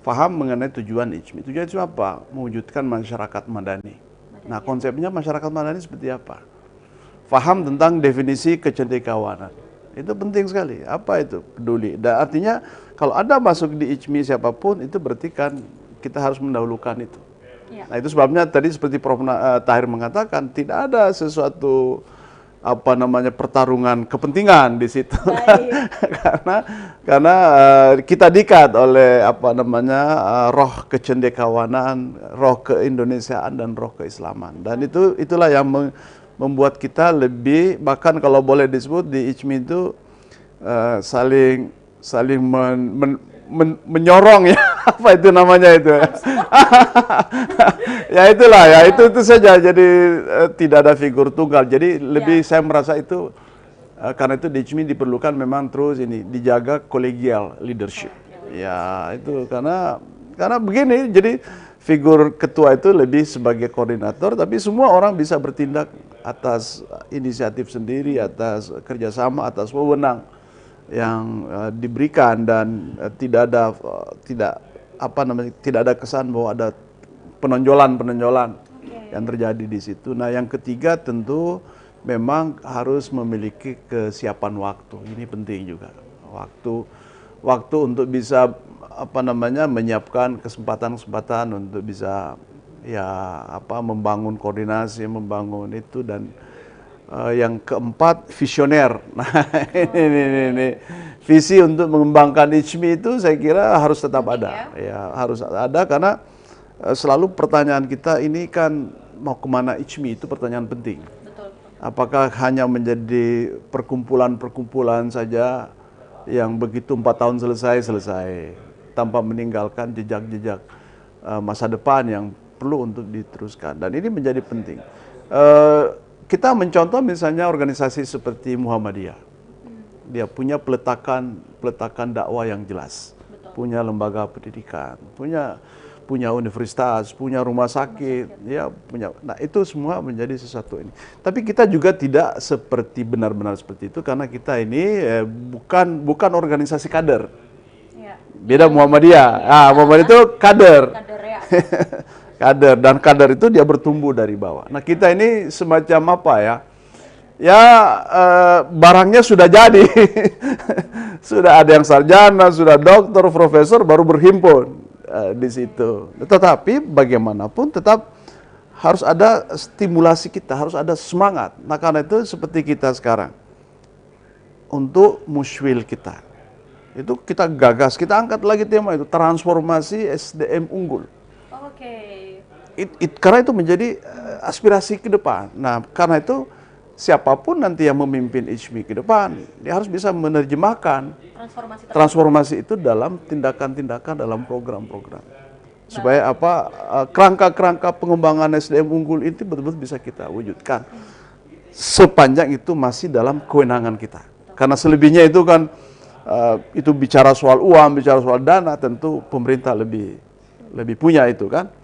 paham mengenai tujuan HIPMI. Tujuan itu apa? Mewujudkan masyarakat madani. Nah, konsepnya masyarakat madani seperti apa? Faham tentang definisi kecendekawanan. Itu penting sekali. Apa itu? Peduli. Dan artinya kalau ada masuk di HIPMI siapapun, itu berarti kan kita harus mendahulukan itu. Ya. Nah, itu sebabnya tadi seperti Prof. Tahir mengatakan, tidak ada sesuatu apa namanya pertarungan kepentingan di situ. karena kita diikat oleh apa namanya roh kecendekawanan, roh keindonesiaan dan roh keislaman. Dan itulah yang membuat kita lebih, bahkan kalau boleh disebut di HIPMI itu saling menyorong ya. Apa itu namanya itu? Ya itulah ya, itu saja. Jadi tidak ada figur tunggal. Jadi lebih saya merasa itu karena itu di HIPMI diperlukan memang terus ini dijaga kolegial leadership. Ya itu karena begini, jadi figur ketua itu lebih sebagai koordinator, tapi semua orang bisa bertindak atas inisiatif sendiri, atas kerjasama, atas wewenang yang diberikan, dan tidak ada kesan bahwa ada penonjolan yang terjadi di situ. Nah, yang ketiga tentu memang harus memiliki kesiapan waktu. Ini penting juga. Waktu untuk bisa apa namanya menyiapkan kesempatan untuk bisa membangun koordinasi, membangun itu. Dan yang keempat, visioner. Nah, ini visi untuk mengembangkan HIPMI itu saya kira harus tetap ada. Ya, harus ada karena selalu pertanyaan kita ini kan mau kemana HIPMI, itu pertanyaan penting. Betul. Apakah hanya menjadi perkumpulan saja yang begitu 4 tahun selesai tanpa meninggalkan jejak-jejak masa depan yang perlu untuk diteruskan. Dan ini menjadi penting. Kita mencontoh misalnya organisasi seperti Muhammadiyah. Dia punya peletakan dakwah yang jelas. Betul. Punya lembaga pendidikan, punya universitas, punya rumah sakit, ya punya. Nah, itu semua menjadi sesuatu ini. Tapi kita juga tidak seperti benar-benar seperti itu karena kita ini bukan organisasi kader. Ya. Beda Muhammadiyah. Muhammadiyah itu kader. Kader ya. Kader, dan kader itu dia bertumbuh dari bawah. Nah, kita ini semacam apa ya? Ya barangnya sudah jadi. Sudah ada yang sarjana, sudah dokter, profesor, baru berhimpun di situ. Tetapi bagaimanapun tetap harus ada stimulasi kita, harus ada semangat. Nah, karena itu seperti kita sekarang untuk musyawil kita. Itu kita gagas, kita angkat lagi tema itu, transformasi SDM unggul. Karena itu menjadi aspirasi ke depan. Nah, karena itu siapapun nanti yang memimpin HIPMI ke depan, dia harus bisa menerjemahkan transformasi itu dalam tindakan-tindakan, dalam program-program. Supaya kerangka-kerangka pengembangan SDM unggul itu betul-betul bisa kita wujudkan. Sepanjang itu masih dalam kewenangan kita. Karena selebihnya itu kan itu bicara soal uang, bicara soal dana, tentu pemerintah lebih punya itu kan.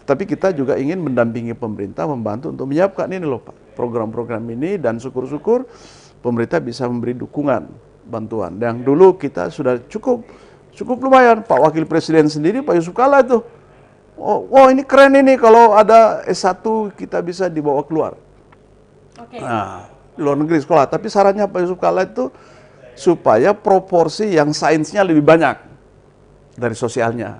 Tapi kita juga ingin mendampingi pemerintah, membantu untuk menyiapkan ini loh Pak, program-program ini, dan syukur-syukur pemerintah bisa memberi dukungan, bantuan. Yang dulu kita sudah cukup lumayan, Pak Wakil Presiden sendiri, Pak Yusuf Kalla itu, ini keren ini kalau ada S1 kita bisa dibawa keluar. Nah, di luar negeri sekolah. Tapi sarannya Pak Yusuf Kalla itu supaya proporsi yang sainsnya lebih banyak dari sosialnya.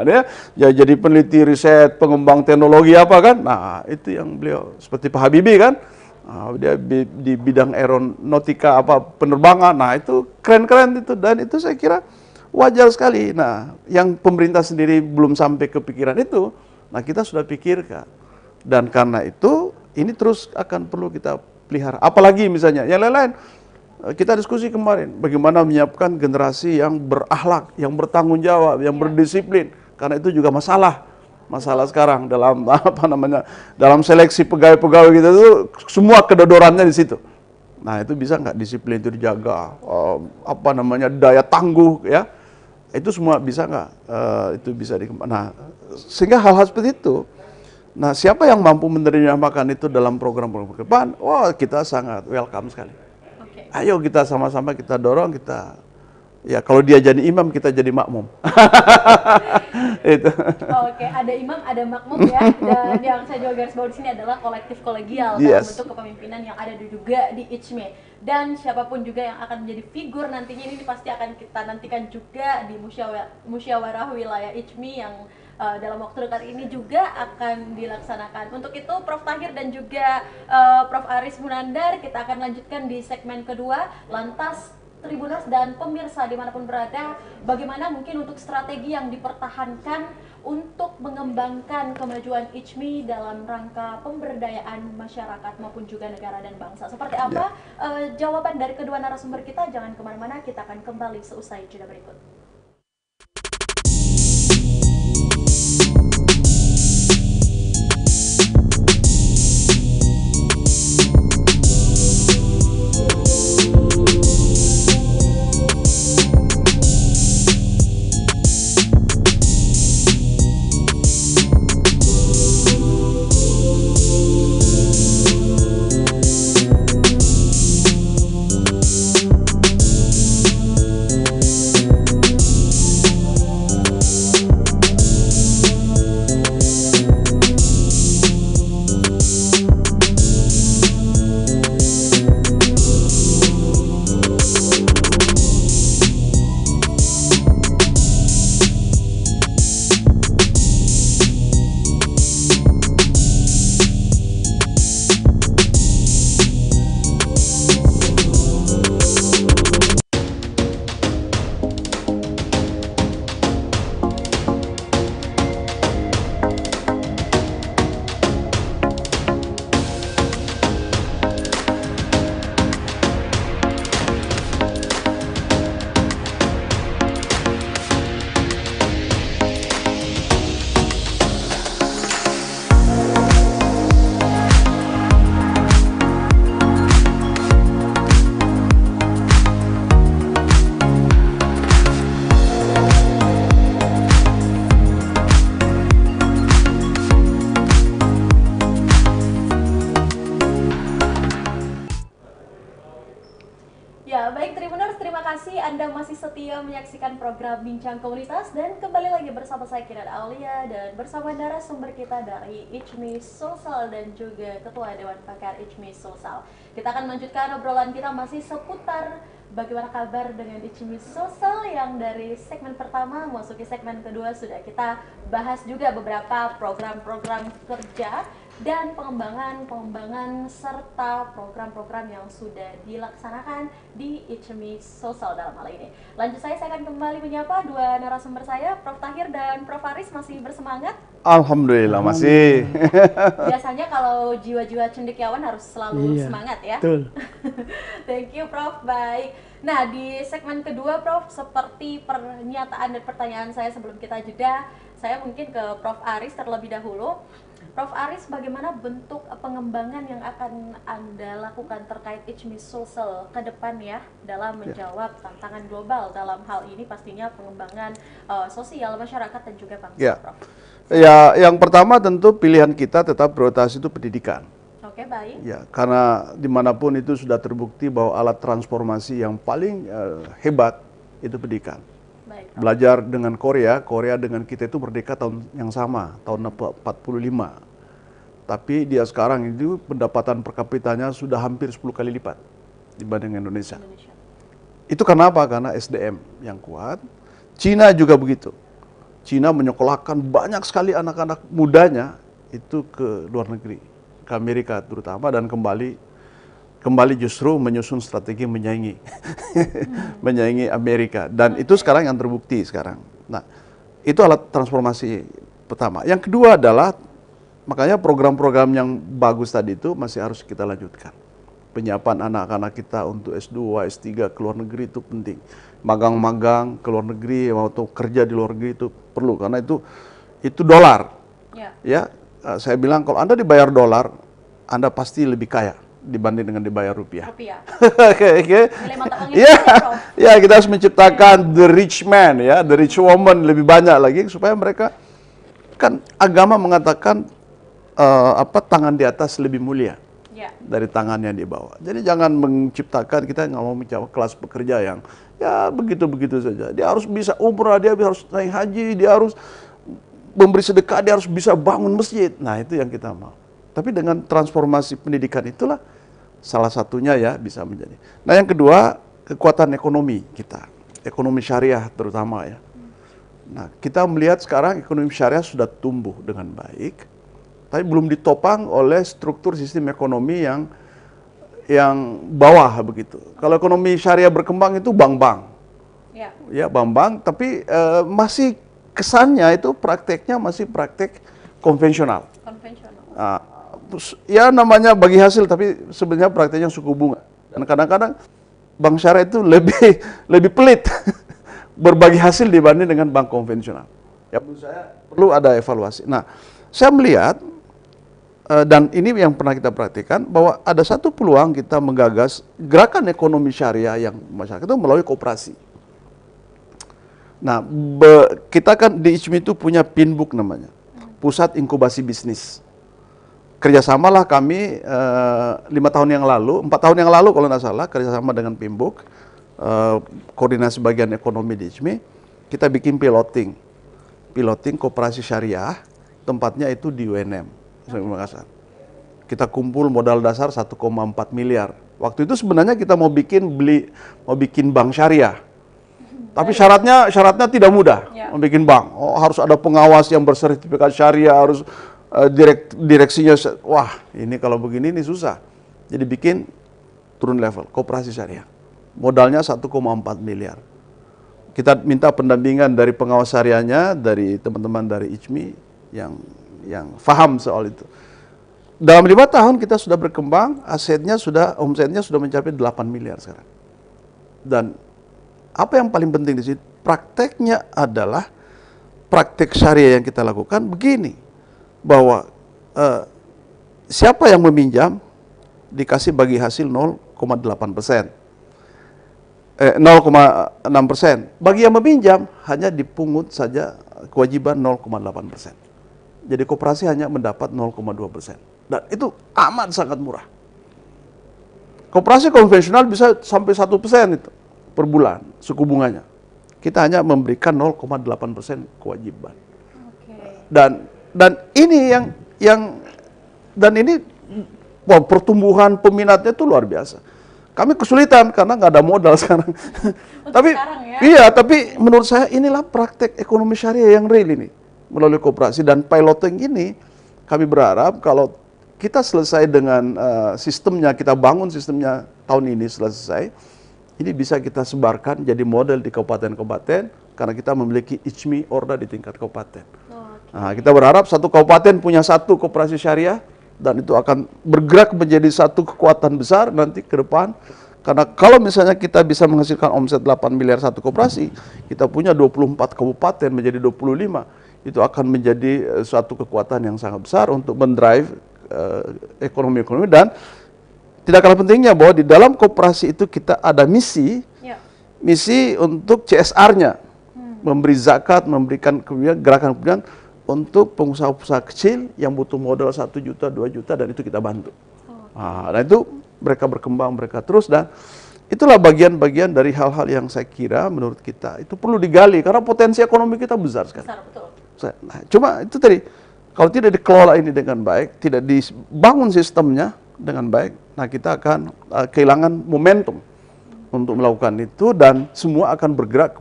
Dia ya jadi peneliti riset pengembang teknologi apa kan. Nah, itu yang beliau seperti Pak Habibie kan. Dia di bidang aeronautika penerbangan. Nah, itu keren-keren itu, dan itu saya kira wajar sekali. Nah, yang pemerintah sendiri belum sampai kepikiran itu, nah kita sudah pikirkan. Dan karena itu ini terus akan perlu kita pelihara. Apalagi misalnya yang lain-lain. Kita diskusi kemarin, bagaimana menyiapkan generasi yang berakhlak, yang bertanggung jawab, yang berdisiplin. Karena itu juga masalah Masalah sekarang dalam apa namanya, dalam seleksi pegawai-pegawai kita itu semua kedodorannya di situ. Nah itu bisa nggak disiplin itu dijaga, apa namanya, daya tangguh ya, itu semua bisa nggak, itu bisa nah sehingga hal-hal seperti itu. Nah siapa yang mampu menerjemahkan itu dalam program-program ke depan, wah kita sangat welcome sekali. Ayo kita sama-sama kita dorong, kita ya kalau dia jadi imam kita jadi makmum. Itu. Oke, ada imam, ada makmum ya. Dan yang saya juga garis bawah di sini adalah kolektif kolegial dalam bentuk kepemimpinan yang ada juga di ICMI. Dan siapapun juga yang akan menjadi figur nantinya ini pasti akan kita nantikan juga di musyawarah wilayah ICMI yang dalam waktu dekat ini juga akan dilaksanakan. Untuk itu Prof. Tahir dan juga Prof. Aris Munandar, kita akan lanjutkan di segmen kedua. Lantas Tribuners dan pemirsa dimanapun berada, bagaimana mungkin untuk strategi yang dipertahankan untuk mengembangkan kemajuan ICMI dalam rangka pemberdayaan masyarakat maupun juga negara dan bangsa. Seperti apa jawaban dari kedua narasumber kita? Jangan kemana-mana, kita akan kembali seusai jeda berikut. Ya, baik Tribuners, terima kasih Anda masih setia menyaksikan program Bincang Komunitas dan kembali lagi bersama saya Kinan Aulia dan bersama narasumber kita dari ICMI Sulsel dan juga Ketua Dewan Pakar ICMI Sulsel. Kita akan melanjutkan obrolan kita masih seputar bagaimana kabar dengan ICMI Sulsel yang dari segmen pertama memasuki segmen kedua sudah kita bahas juga beberapa program-program kerja dan pengembangan serta program-program yang sudah dilaksanakan di ICMI Sulsel dalam hal ini. Lanjut saya akan kembali menyapa dua narasumber saya, Prof. Tahir dan Prof. Aris. Masih bersemangat? Alhamdulillah masih. Biasanya kalau jiwa-jiwa cendekiawan harus selalu semangat ya. Betul. Thank you Prof. Baik. Nah di segmen kedua Prof, seperti pernyataan dan pertanyaan saya sebelum kita jeda, saya mungkin ke Prof. Aris terlebih dahulu. Prof. Aris, bagaimana bentuk pengembangan yang akan Anda lakukan terkait ICMI Sulsel ke depan ya dalam menjawab tantangan global dalam hal ini pastinya pengembangan sosial masyarakat dan juga bangsa, Prof? Ya, yang pertama tentu pilihan kita tetap prioritas itu pendidikan. Oke, baik. Ya, karena dimanapun itu sudah terbukti bahwa alat transformasi yang paling hebat itu pendidikan. Baik, belajar dengan Korea dengan kita itu merdeka tahun yang sama, tahun 45. Tapi dia sekarang itu pendapatan per kapitanya sudah hampir 10 kali lipat dibanding Indonesia. Itu karena apa? Karena SDM yang kuat. Cina juga begitu. Cina menyekolahkan banyak sekali anak-anak mudanya itu ke luar negeri, ke Amerika terutama, dan kembali justru menyusun strategi menyaingi menyaingi Amerika, dan itu sekarang yang terbukti sekarang. Nah, itu alat transformasi pertama. Yang kedua adalah makanya program-program yang bagus tadi itu masih harus kita lanjutkan. Penyiapan anak-anak kita untuk S2, S3 ke luar negeri itu penting. Magang-magang ke luar negeri atau kerja di luar negeri itu perlu, karena itu dolar. Ya, saya bilang kalau Anda dibayar dolar, Anda pasti lebih kaya dibanding dengan dibayar rupiah. Oke. Nilai mata uangnya Ya, beda, Prof. ya kita harus menciptakan the rich man ya, the rich woman lebih banyak lagi supaya mereka kan agama mengatakan tangan di atas lebih mulia dari tangan yang di bawah. Jadi jangan menciptakan, kita nggak mau menciptakan kelas pekerja yang ya begitu-begitu saja. Dia harus bisa umrah, dia harus naik haji, dia harus memberi sedekah, dia harus bisa bangun masjid. Nah, itu yang kita mau. Tapi dengan transformasi pendidikan itulah salah satunya ya bisa menjadi. Nah, yang kedua, kekuatan ekonomi kita. Ekonomi syariah terutama ya. Nah, kita melihat sekarang ekonomi syariah sudah tumbuh dengan baik, tapi belum ditopang oleh struktur sistem ekonomi yang bawah begitu. Kalau ekonomi syariah berkembang itu bank-bank. Ya, bank-bank, tapi masih kesannya itu prakteknya masih praktek konvensional. Nah, ya namanya bagi hasil, tapi sebenarnya prakteknya suku bunga. Dan kadang-kadang bank syariah itu lebih pelit berbagi hasil dibanding dengan bank konvensional. Ya, menurut saya perlu ada evaluasi. Nah, saya melihat dan ini yang pernah kita praktikkan bahwa ada satu peluang kita menggagas gerakan ekonomi syariah yang masyarakat itu melalui koperasi. Nah, kita kan di ICMI itu punya Pinbook namanya, Pusat Inkubasi Bisnis. Kerjasamalah kami 4 tahun yang lalu kalau nggak salah, kerjasama dengan Pinbook, koordinasi bagian ekonomi di ICMI, kita bikin piloting koperasi syariah, tempatnya itu di UNM, Makassar. Kita kumpul modal dasar 1,4 miliar. Waktu itu sebenarnya kita mau bikin bank syariah. Tapi syaratnya tidak mudah membuat bank. Harus ada pengawas yang bersertifikat syariah, harus direksinya. Wah, ini kalau begini ini susah. Jadi bikin turun level, koperasi syariah. Modalnya 1,4 miliar. Kita minta pendampingan dari pengawas syariahnya, dari teman-teman dari ICMI yang paham soal itu. Dalam 5 tahun kita sudah berkembang, omsetnya sudah mencapai 8 miliar sekarang. Dan apa yang paling penting di sini, prakteknya adalah praktek syariah yang kita lakukan begini, bahwa siapa yang meminjam dikasih bagi hasil 0,8%, 0,6%. Bagi yang meminjam hanya dipungut saja kewajiban 0,8%. Jadi koperasi hanya mendapat 0,2%. Dan itu amat sangat murah. Koperasi konvensional bisa sampai 1% itu per bulan suku bunganya. Kita hanya memberikan 0,8% kewajiban. Dan ini pertumbuhan peminatnya itu luar biasa. Kami kesulitan karena nggak ada modal sekarang. Tapi menurut saya inilah praktek ekonomi syariah yang real ini melalui koperasi dan piloting ini. Kami berharap kalau kita selesai dengan sistemnya, kita bangun sistemnya tahun ini selesai, ini bisa kita sebarkan jadi model di kabupaten-kabupaten karena kita memiliki ICMI Orda di tingkat kabupaten. Nah, kita berharap satu kabupaten punya satu koperasi syariah dan itu akan bergerak menjadi satu kekuatan besar nanti ke depan. Karena kalau misalnya kita bisa menghasilkan omset 8 miliar satu koperasi, kita punya 24 kabupaten menjadi 25, itu akan menjadi suatu kekuatan yang sangat besar untuk mendrive ekonomi dan tidak kalah pentingnya bahwa di dalam koperasi itu kita ada misi untuk CSR-nya, memberi zakat, memberikan gerakan kemudian untuk pengusaha-pengusaha kecil yang butuh modal 1 juta, 2 juta, dan itu kita bantu. Nah itu mereka berkembang, mereka terus, dan itulah bagian-bagian dari hal-hal yang saya kira menurut kita itu perlu digali karena potensi ekonomi kita besar sekali. Nah, cuma itu tadi, kalau tidak dikelola ini dengan baik, tidak dibangun sistemnya dengan baik, nah kita akan kehilangan momentum untuk melakukan itu dan semua akan bergerak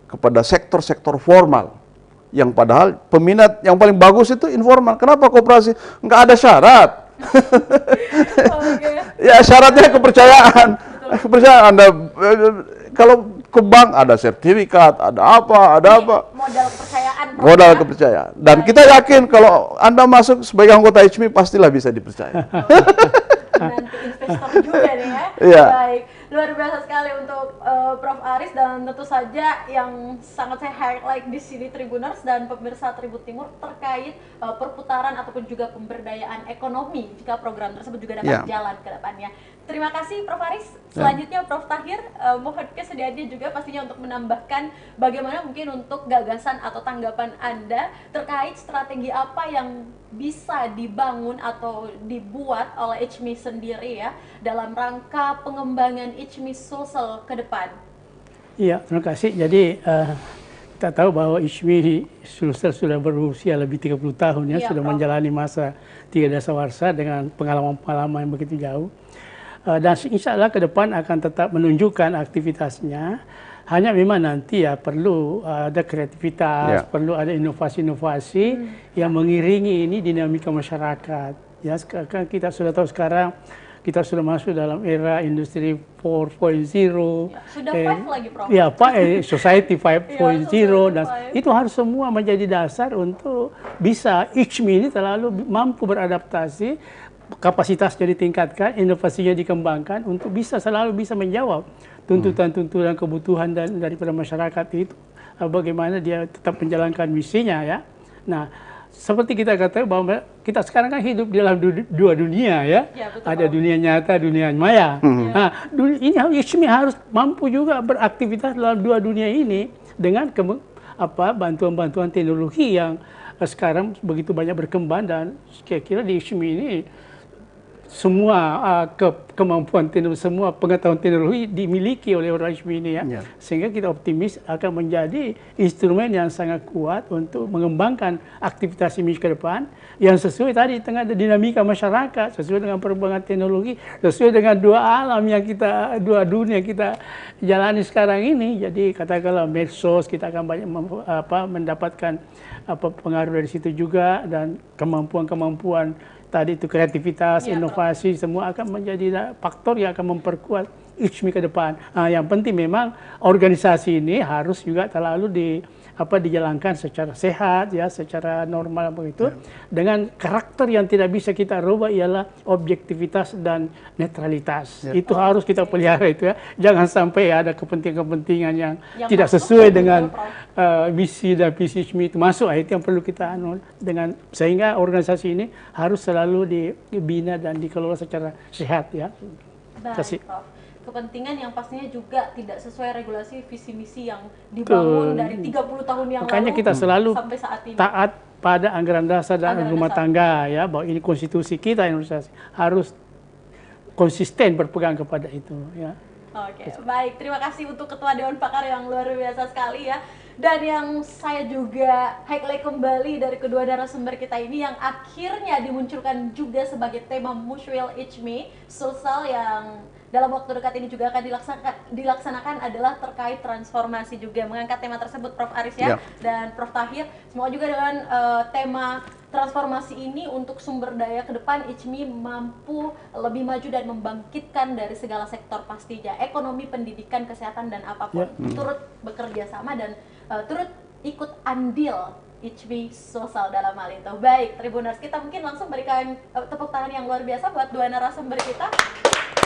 kepada sektor-sektor formal. Yang padahal peminat yang paling bagus itu informal. Kenapa koperasi? Nggak ada syarat. Ya syaratnya kepercayaan. Kepercayaan. Anda kalau ke bank ada sertifikat, ada apa. Modal kepercayaan. Modal kepercayaan. Dan kita yakin kalau Anda masuk sebagai anggota ICMI pastilah bisa dipercaya. Nanti investor juga nih ya. Iya. Baik. Luar biasa sekali untuk Prof. Aris, dan tentu saja yang sangat saya highlight di sini Tribuners dan pemirsa Tribun Timur terkait perputaran ataupun juga pemberdayaan ekonomi jika program tersebut juga dapat jalan ke depannya. Terima kasih Prof. Aris. Selanjutnya Prof. Tahir, mohon kesediaannya juga pastinya untuk menambahkan bagaimana mungkin untuk gagasan atau tanggapan Anda terkait strategi apa yang bisa dibangun atau dibuat oleh ICMI sendiri ya dalam rangka pengembangan ICMI Sulsel ke depan. Iya, terima kasih. Jadi kita tahu bahwa ICMI Sulsel sudah berusia lebih 30 tahun ya, sudah menjalani masa 3 dasawarsa dengan pengalaman-pengalaman yang begitu jauh. Dan insya Allah ke depan akan tetap menunjukkan aktivitasnya. Hanya memang nanti ya perlu ada kreativitas, perlu ada inovasi-inovasi yang mengiringi ini dinamika masyarakat. Ya, sekarang kita sudah tahu sekarang kita sudah masuk dalam era industri 4.0. Sudah 5 lagi, Prof. Ya, Pak, society 5.0 dan itu harus semua menjadi dasar untuk bisa ICMI ini selalu mampu beradaptasi, kapasitasnya ditingkatkan, inovasinya dikembangkan untuk selalu bisa menjawab tuntutan-tuntutan kebutuhan daripada masyarakat itu, bagaimana dia tetap menjalankan misinya ya. Nah, seperti kita katakan bahwa kita sekarang kan hidup di dalam dua dunia ya, ada dunia nyata, dunia maya. Nah, ini ICMI harus mampu juga beraktivitas dalam dua dunia ini dengan bantuan-bantuan teknologi yang sekarang begitu banyak berkembang, dan kira-kira di ICMI ini semua kemampuan teknologi, semua pengetahuan teknologi dimiliki oleh orang ICMI ini ya. Sehingga kita optimis akan menjadi instrumen yang sangat kuat untuk mengembangkan aktivitas ICMI ke depan yang sesuai tadi tengah dinamika masyarakat, sesuai dengan perkembangan teknologi, sesuai dengan dua dunia kita jalani sekarang ini. Jadi katakanlah medsos, kita akan banyak mendapatkan pengaruh dari situ juga, dan kemampuan-kemampuan tadi itu kreativitas, inovasi, semua akan menjadi faktor yang akan memperkuat ICMI ke depan. Yang penting memang organisasi ini harus juga selalu dijalankan secara sehat ya, secara normal begitu, dengan karakter yang tidak bisa kita rubah ialah objektivitas dan netralitas. Itu harus kita pelihara itu ya. Jangan sampai ada kepentingan-kepentingan yang tidak sesuai dengan misi dan visi ICMI itu masuk. Itu yang perlu kita sehingga organisasi ini harus selalu dibina dan dikelola secara sehat ya. Baik, Prof. Kepentingan yang pastinya juga tidak sesuai regulasi visi misi yang dibangun dari 30 tahun yang makanya lalu kita selalu sampai saat ini. Taat pada anggaran dasar dan rumah tangga ya, bahwa ini konstitusi kita Indonesia harus konsisten berpegang kepada itu ya. Oke, baik. Terima kasih untuk Ketua Dewan Pakar yang luar biasa sekali ya. Dan yang saya juga highlight kembali dari kedua narasumber kita ini yang akhirnya dimunculkan juga sebagai tema Musyawirah ICMI Sulsel yang dalam waktu dekat ini juga akan dilaksanakan adalah terkait transformasi juga. Mengangkat tema tersebut Prof. Aris ya, dan Prof. Tahir. Semoga juga dengan tema transformasi ini untuk sumber daya ke depan ICMI mampu lebih maju dan membangkitkan dari segala sektor pastinya. Ekonomi, pendidikan, kesehatan, dan apapun. Turut bekerja sama dan turut ikut andil ICMI Sulsel dalam hal itu. Baik, Tribuners, kita mungkin langsung berikan tepuk tangan yang luar biasa buat dua narasumber kita.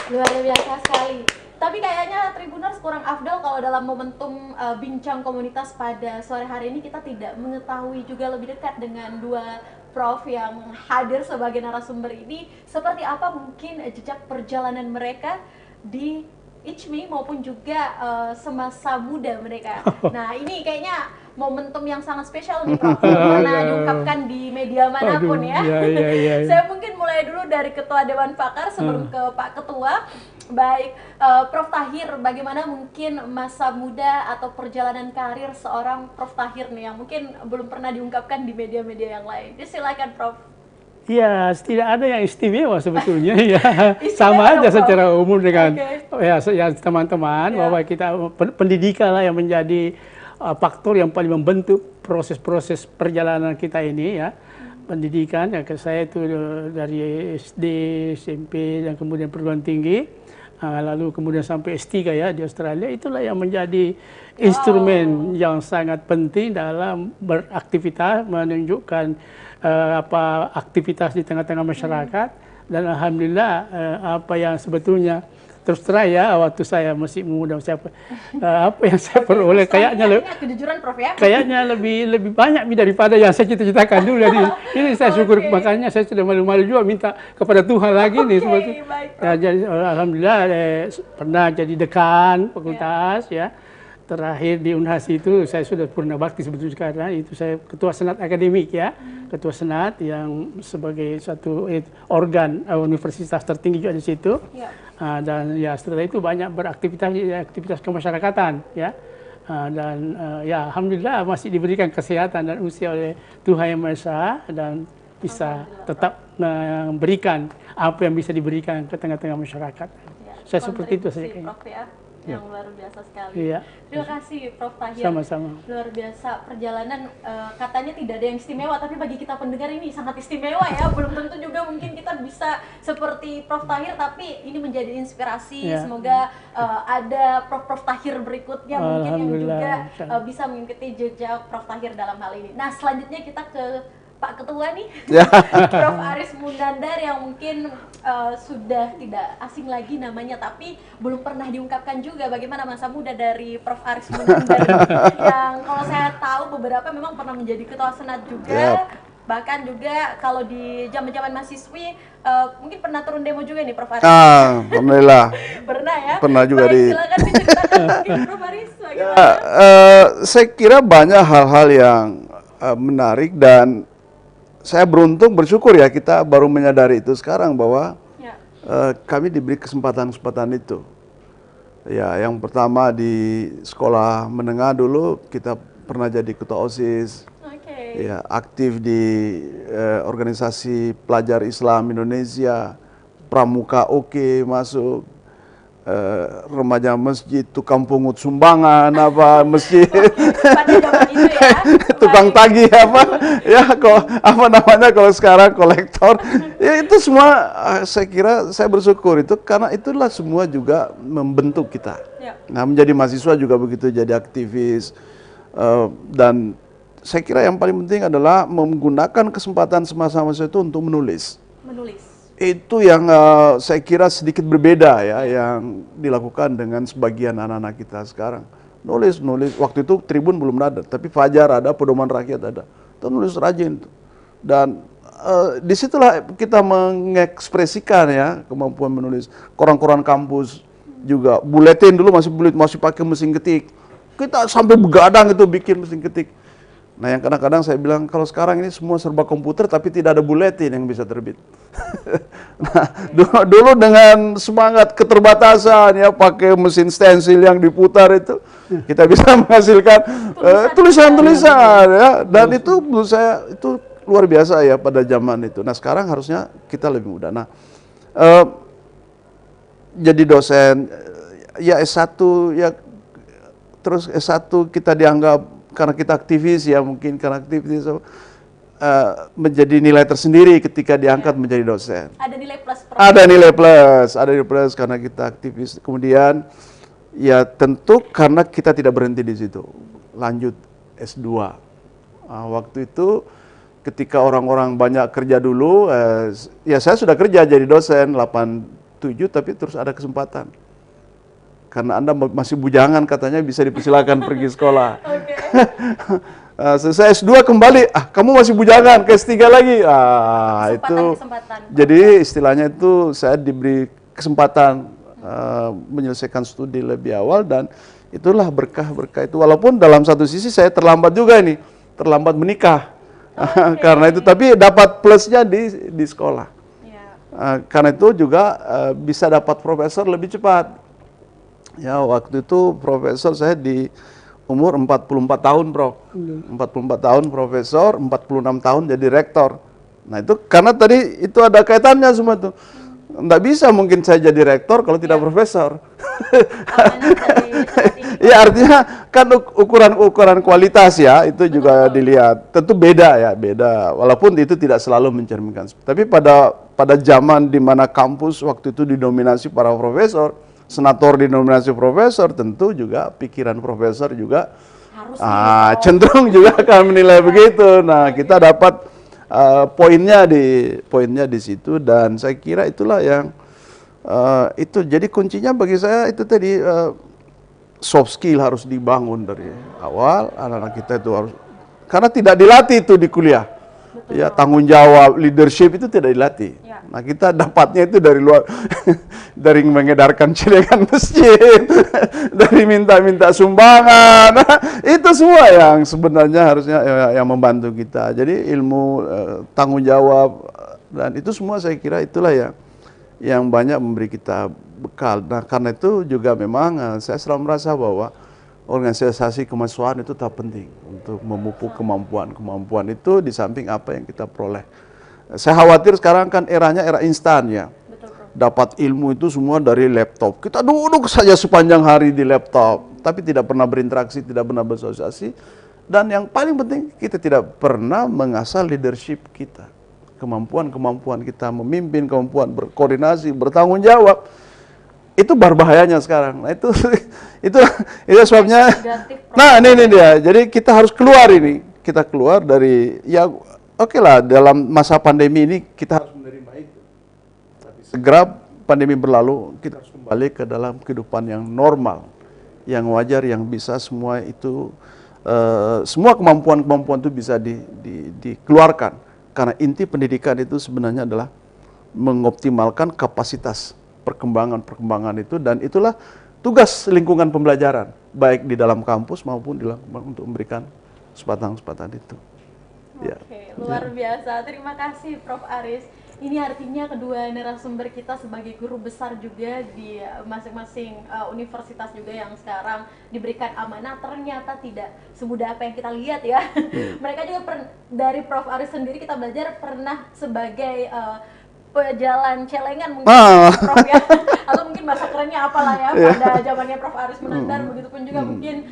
Luar biasa sekali. Tapi kayaknya Tribuners kurang afdal kalau dalam momentum bincang komunitas pada sore hari ini kita tidak mengetahui juga lebih dekat dengan dua Prof yang hadir sebagai narasumber ini. Seperti apa mungkin jejak perjalanan mereka di ICMI maupun juga semasa muda mereka. Nah, ini kayaknya momentum yang sangat spesial nih Prof, pernah diungkapkan di media manapun ya. Saya mungkin mulai dulu dari Ketua Dewan Pakar sebelum ke Pak Ketua. Baik, Prof. Tahir, bagaimana mungkin masa muda atau perjalanan karir seorang Prof. Tahir nih yang mungkin belum pernah diungkapkan di media-media yang lain? Silakan Prof. Ya, tidak ada yang istimewa sebetulnya ya. Sama aja secara umum dengan ya teman-teman bahwa kita pendidikan lah yang menjadi faktor yang paling membentuk proses-proses perjalanan kita ini ya. Pendidikan yang saya itu dari SD, SMP dan kemudian perguruan tinggi, lalu kemudian sampai S3 ya di Australia. Itulah yang menjadi instrumen yang sangat penting dalam beraktivitas, menunjukkan aktivitas di tengah-tengah masyarakat, Dan alhamdulillah apa yang sebetulnya terus terang ya, waktu saya masih muda, apa yang saya peroleh kayaknya kejujuran Prof ya. Kayaknya lebih banyak daripada yang saya cita-citakan dulu. Jadi ini saya syukur, makanya saya sudah malu-malu juga minta kepada Tuhan lagi nih sebetulnya. Ya, jadi alhamdulillah pernah jadi dekan fakultas ya. Terakhir di Unhas itu saya sudah purna bakti sebetulnya, karena itu saya ketua senat akademik ya. Ketua senat yang sebagai satu organ universitas tertinggi juga di situ. Dan ya setelah itu banyak aktivitas kemasyarakatan ya. Dan ya alhamdulillah masih diberikan kesehatan dan usia oleh Tuhan Yang Maha Esa, dan bisa tetap memberikan apa yang bisa diberikan ke tengah-tengah masyarakat. Saya seperti itu saja kayaknya. Prof ya, yang luar biasa sekali. Iya. Terima kasih Prof Tahir. Sama-sama. Luar biasa perjalanan, katanya tidak ada yang istimewa, tapi bagi kita pendengar ini sangat istimewa ya. Belum tentu juga mungkin kita bisa seperti Prof Tahir, tapi ini menjadi inspirasi. Semoga ada Prof Tahir berikutnya mungkin yang juga bisa mengikuti jejak Prof Tahir dalam hal ini. Nah, selanjutnya kita ke Pak Ketua nih, Prof Aris Munandar, yang mungkin sudah tidak asing lagi namanya, tapi belum pernah diungkapkan juga bagaimana masa muda dari Prof Aris Munandar yang kalau saya tahu beberapa memang pernah menjadi ketua senat juga, bahkan juga kalau di zaman-zaman mahasiswi mungkin pernah turun demo juga nih Prof Aris. Alhamdulillah. Pernah ya? Pernah juga silakan diceritakan mungkin Prof Aris bagaimana? Saya kira banyak hal-hal yang menarik, dan saya beruntung, bersyukur ya kita baru menyadari itu sekarang bahwa kami diberi kesempatan-kesempatan itu. Ya, yang pertama di sekolah menengah dulu kita pernah jadi ketua OSIS. Ya, aktif di organisasi pelajar Islam Indonesia, Pramuka masuk. Remaja masjid, tukang pungut sumbangan masjid, tukang tagih apa namanya kalau sekarang kolektor, ya itu semua saya kira saya bersyukur itu, karena itulah semua juga membentuk kita. Nah, menjadi mahasiswa juga begitu, jadi aktivis, dan saya kira yang paling penting adalah menggunakan kesempatan semasa-masa itu untuk menulis. Itu yang saya kira sedikit berbeda ya, yang dilakukan dengan sebagian anak-anak kita sekarang. Nulis, waktu itu Tribun belum ada, tapi Fajar ada, Pedoman Rakyat ada. Itu nulis rajin. Dan disitulah kita mengekspresikan ya kemampuan menulis. Koran-koran kampus juga, buletin dulu masih pakai mesin ketik. Kita sampai begadang itu bikin mesin ketik. Nah, yang kadang-kadang saya bilang, kalau sekarang ini semua serba komputer tapi tidak ada buletin yang bisa terbit. Nah, dulu dengan semangat keterbatasan ya, pakai mesin stensil yang diputar itu, kita bisa menghasilkan tulisan-tulisan ya, dan itu menurut saya itu luar biasa ya pada zaman itu. Nah, sekarang harusnya kita lebih mudah. Nah, jadi dosen ya S1 ya, terus S1 kita dianggap karena kita aktivis ya, mungkin karena aktivis menjadi nilai tersendiri ketika diangkat menjadi dosen. Ada nilai plus. Ada nilai plus karena kita aktivis. Kemudian ya tentu karena kita tidak berhenti di situ, lanjut S2. Waktu itu ketika orang-orang banyak kerja dulu, ya saya sudah kerja jadi dosen 87, tapi terus ada kesempatan. Karena Anda masih bujangan katanya bisa dipersilakan pergi sekolah. Selesai S2 kembali, kamu masih bujangan, ke S3 lagi. Kesempatan. Jadi istilahnya itu saya diberi kesempatan menyelesaikan studi lebih awal, dan itulah berkah-berkah itu. Walaupun dalam satu sisi saya terlambat juga nih, terlambat menikah. Karena itu, tapi dapat plusnya di sekolah. Karena itu juga bisa dapat profesor lebih cepat. Ya, waktu itu profesor saya di umur 44 tahun, Prof. 44 tahun profesor, 46 tahun jadi rektor. Nah, itu karena tadi itu ada kaitannya semua tuh. Nggak bisa mungkin saya jadi rektor kalau tidak profesor. Ya, artinya kan ukuran kualitas ya, itu juga dilihat. Tentu beda ya, beda. Walaupun itu tidak selalu mencerminkan. Tapi pada zaman di mana kampus waktu itu didominasi para profesor, senator dinominasi profesor, tentu juga pikiran profesor juga cenderung juga akan menilai begitu. Nah, kita dapat poinnya di situ, dan saya kira itulah yang itu jadi kuncinya bagi saya itu tadi, soft skill harus dibangun dari awal. Anak-anak kita itu harus, karena tidak dilatih itu di kuliah. Betul. Ya, tanggung jawab, leadership itu tidak dilatih. Ya. Nah, kita dapatnya itu dari luar, dari mengedarkan celengan masjid, dari minta-minta sumbangan. Itu semua yang sebenarnya harusnya yang membantu kita. Jadi ilmu, tanggung jawab, dan itu semua saya kira itulah yang banyak memberi kita bekal. Nah, karena itu juga memang saya selalu merasa bahwa organisasi kemahasiswaan itu tak penting untuk memupuk kemampuan itu di samping apa yang kita peroleh. Saya khawatir sekarang kan eranya era instan ya. Betul, Prof. Dapat ilmu itu semua dari laptop. Kita duduk saja sepanjang hari di laptop, tapi tidak pernah berinteraksi, tidak pernah bersosialisasi. Dan yang paling penting, kita tidak pernah mengasah leadership kita. Kemampuan kita memimpin, kemampuan berkoordinasi, bertanggung jawab. Itu berbahayanya sekarang. Nah, itu sebabnya. Nah, ini dia. Jadi kita harus keluar ini. Kita keluar dari, ya oke lah, dalam masa pandemi ini kita harus menerima itu. Tapi segera pandemi berlalu, kita harus kembali ke dalam kehidupan yang normal, yang wajar, yang bisa semua itu, semua kemampuan itu bisa dikeluarkan. Karena inti pendidikan itu sebenarnya adalah mengoptimalkan kapasitas perkembangan itu, dan itulah tugas lingkungan pembelajaran, baik di dalam kampus maupun di lingkungan, untuk memberikan kesempatan itu. Oke, luar biasa. Terima kasih Prof. Aris. Ini artinya kedua narasumber kita sebagai guru besar juga di masing-masing universitas juga yang sekarang diberikan amanah, ternyata tidak semudah apa yang kita lihat ya. Mereka juga dari Prof. Aris sendiri kita belajar pernah sebagai pejalan celengan mungkin, Prof ya, atau mungkin bahasa kerennya apalah ya, pada zamannya Prof. Aris Munandar, begitupun juga mungkin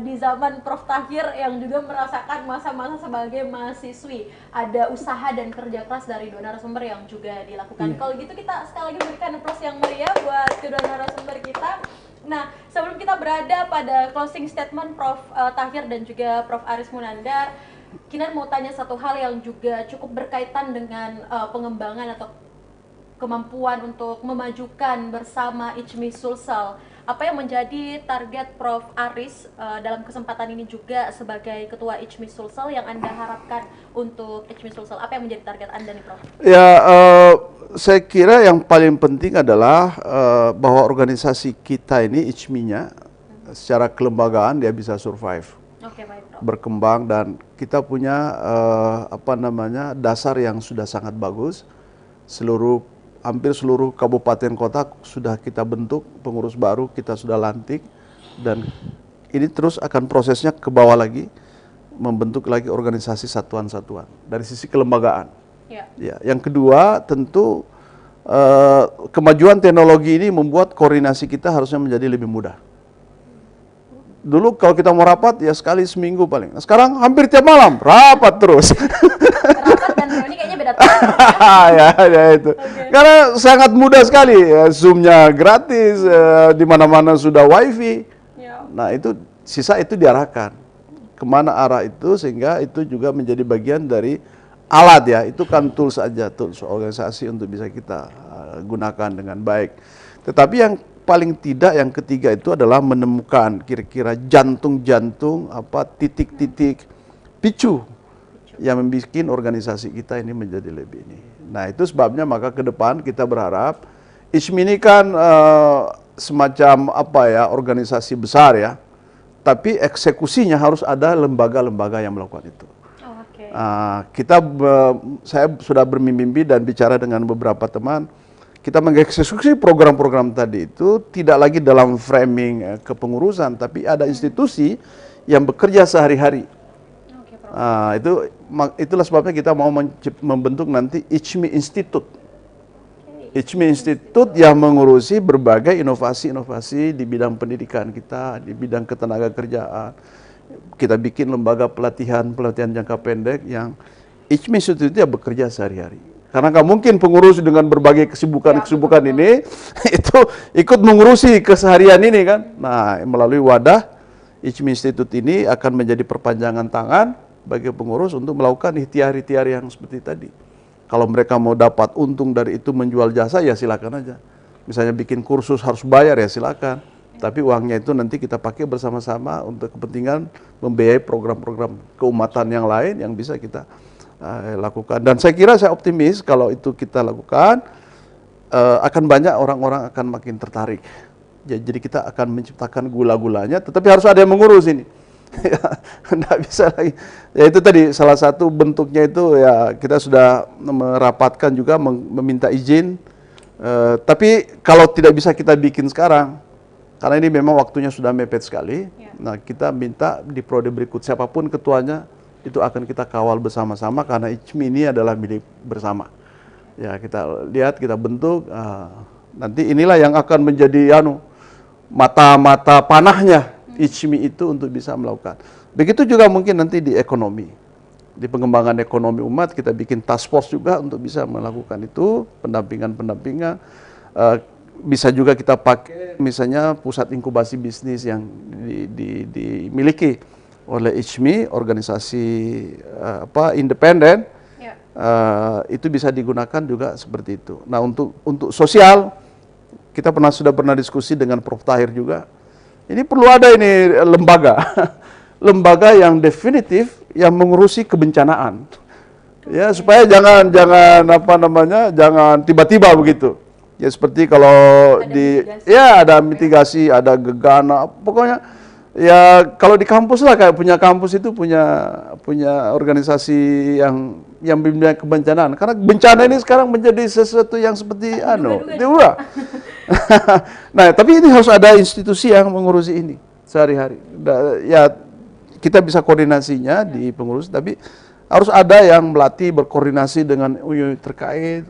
di zaman Prof. Tahir yang juga merasakan masa-masa sebagai mahasiswi. Ada usaha dan kerja keras dari dua narasumber yang juga dilakukan. Kalau gitu kita sekali lagi berikan aplaus yang meriah buat kedua narasumber kita. Nah, sebelum kita berada pada closing statement Prof. Tahir dan juga Prof. Aris Munandar, Kinan mau tanya satu hal yang juga cukup berkaitan dengan pengembangan atau kemampuan untuk memajukan bersama ICMI Sulsel. Apa yang menjadi target Prof. Aris dalam kesempatan ini juga sebagai Ketua ICMI Sulsel yang Anda harapkan untuk ICMI Sulsel? Apa yang menjadi target Anda nih, Prof? Ya, saya kira yang paling penting adalah bahwa organisasi kita ini, ICMI-nya, secara kelembagaan dia bisa survive. Oke, baik, Prof. Berkembang, dan kita punya dasar yang sudah sangat bagus. Hampir seluruh kabupaten kota sudah kita bentuk, pengurus baru kita sudah lantik, dan ini terus akan prosesnya ke bawah lagi, membentuk lagi organisasi satuan-satuan dari sisi kelembagaan. Ya, yang kedua tentu kemajuan teknologi ini membuat koordinasi kita harusnya menjadi lebih mudah. Dulu kalau kita mau rapat ya sekali seminggu paling. Nah, sekarang hampir tiap malam rapat terus. Rapat dan reuni kayaknya beda ya itu. Okay. Karena sangat mudah sekali. Zoom-nya gratis, di mana-mana sudah wifi. Nah, itu sisa itu diarahkan kemana arah itu, sehingga itu juga menjadi bagian dari alat ya. Itu kan tools saja, tools organisasi untuk bisa kita gunakan dengan baik. Tetapi yang paling tidak, yang ketiga itu adalah menemukan kira-kira jantung-jantung, titik-titik picu yang membuat organisasi kita ini menjadi lebih ini. Nah, itu sebabnya maka ke depan kita berharap ICMI ini kan semacam organisasi besar ya, tapi eksekusinya harus ada lembaga-lembaga yang melakukan itu. Saya sudah bermimpi dan bicara dengan beberapa teman. Kita mengeksekusi program-program tadi itu tidak lagi dalam framing kepengurusan, tapi ada institusi yang bekerja sehari-hari. Itulah sebabnya kita mau membentuk nanti ICMI Institute. ICMI Institute yang mengurusi berbagai inovasi-inovasi di bidang pendidikan kita, di bidang ketenaga kerjaan. Kita bikin lembaga pelatihan jangka pendek yang ICMI Institute itu bekerja sehari-hari. Karena nggak mungkin pengurus dengan berbagai kesibukan ini itu ikut mengurusi keseharian ini kan. Nah, melalui wadah ICMI Institute ini akan menjadi perpanjangan tangan bagi pengurus untuk melakukan ikhtiar-ikhtiar yang seperti tadi. Kalau mereka mau dapat untung dari itu menjual jasa, ya silakan aja. Misalnya bikin kursus harus bayar, ya silakan. Tapi uangnya itu nanti kita pakai bersama-sama untuk kepentingan membiayai program-program keumatan yang lain yang bisa kita lakukan. Dan saya kira, saya optimis kalau itu kita lakukan, akan banyak orang-orang akan makin tertarik. Jadi kita akan menciptakan gula-gulanya, tetapi harus ada yang mengurus ini. Nggak bisa lagi. Ya itu tadi salah satu bentuknya itu, ya kita sudah merapatkan juga meminta izin. Tapi kalau tidak bisa kita bikin sekarang, karena ini memang waktunya sudah mepet sekali. Nah, kita minta di periode berikut siapapun ketuanya itu akan kita kawal bersama-sama, karena ICMI ini adalah milik bersama. Ya kita lihat, kita bentuk. Nanti inilah yang akan menjadi mata-mata panahnya ICMI itu untuk bisa melakukan. Begitu juga mungkin nanti di ekonomi, di pengembangan ekonomi umat, kita bikin task force juga untuk bisa melakukan itu, pendampingan. Bisa juga kita pakai misalnya pusat inkubasi bisnis yang dimiliki oleh ICMI, organisasi independen, itu bisa digunakan juga seperti itu. Nah, untuk sosial, kita sudah pernah diskusi dengan Prof. Tahir juga. Ini perlu ada ini lembaga, lembaga yang definitif yang mengurusi kebencanaan, ya supaya jangan tiba-tiba begitu. Ya seperti kalau ada mitigasi, ada gegana, pokoknya ya kalau di kampus lah, kayak punya kampus itu punya organisasi yang bimbingan kebencanaan. Karena bencana ini sekarang menjadi sesuatu yang seperti Nah, tapi ini harus ada institusi yang mengurusi ini sehari-hari. Ya kita bisa koordinasinya di pengurus, tapi harus ada yang melatih, berkoordinasi dengan terkait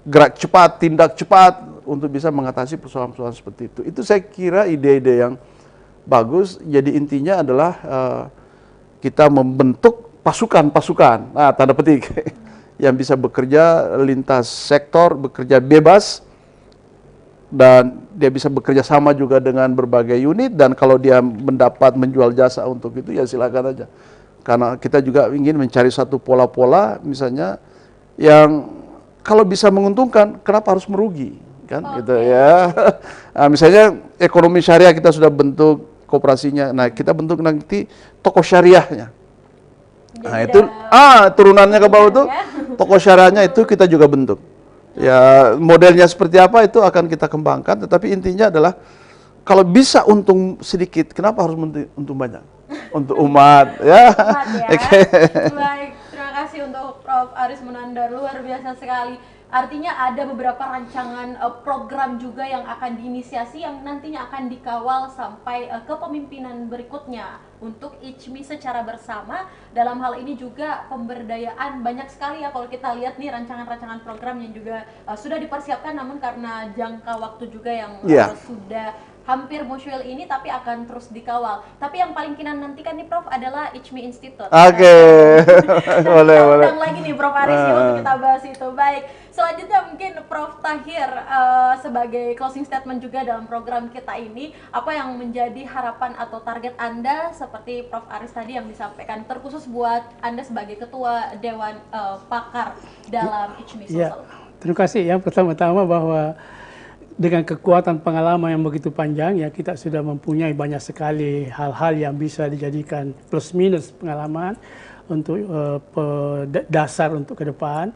gerak cepat, tindak cepat untuk bisa mengatasi persoalan-persoalan seperti itu. Itu saya kira ide-ide yang bagus. Jadi intinya adalah kita membentuk pasukan-pasukan, tanda petik, yang bisa bekerja lintas sektor, bekerja bebas, dan dia bisa bekerja sama juga dengan berbagai unit. Dan kalau dia menjual jasa untuk itu, ya silakan aja. Karena kita juga ingin mencari satu pola-pola, misalnya yang kalau bisa menguntungkan, kenapa harus merugi, kan? Gitu ya. Nah, misalnya ekonomi syariah kita sudah bentuk koperasinya. Nah, kita bentuk nanti toko syariahnya. Nah, itu turunannya ke bawah itu toko syariahnya itu kita juga bentuk. Ya, modelnya seperti apa itu akan kita kembangkan, tetapi intinya adalah kalau bisa untung sedikit, kenapa harus untung banyak? Untuk umat, ya. Baik, terima kasih untuk Prof. Aris Munandar, luar biasa sekali. Artinya ada beberapa rancangan program juga yang akan diinisiasi, yang nantinya akan dikawal sampai kepemimpinan berikutnya untuk ICMI secara bersama. Dalam hal ini juga pemberdayaan banyak sekali ya, kalau kita lihat nih rancangan-rancangan program yang juga sudah dipersiapkan, namun karena jangka waktu juga yang sudah hampir musyil ini, tapi akan terus dikawal. Tapi yang paling kita nantikan nih Prof adalah ICMI Institute. Oke. Boleh. Undang lagi nih Prof Aris untuk kita bahas itu. Baik, selanjutnya mungkin Prof Tahir sebagai closing statement juga dalam program kita ini, apa yang menjadi harapan atau target Anda seperti Prof Aris tadi yang disampaikan, terkhusus buat Anda sebagai Ketua Dewan Pakar dalam ICMI Sulsel. Terima kasih. Yang pertama-tama bahwa dengan kekuatan pengalaman yang begitu panjang, ya kita sudah mempunyai banyak sekali hal-hal yang bisa dijadikan plus minus pengalaman untuk dasar untuk ke depan,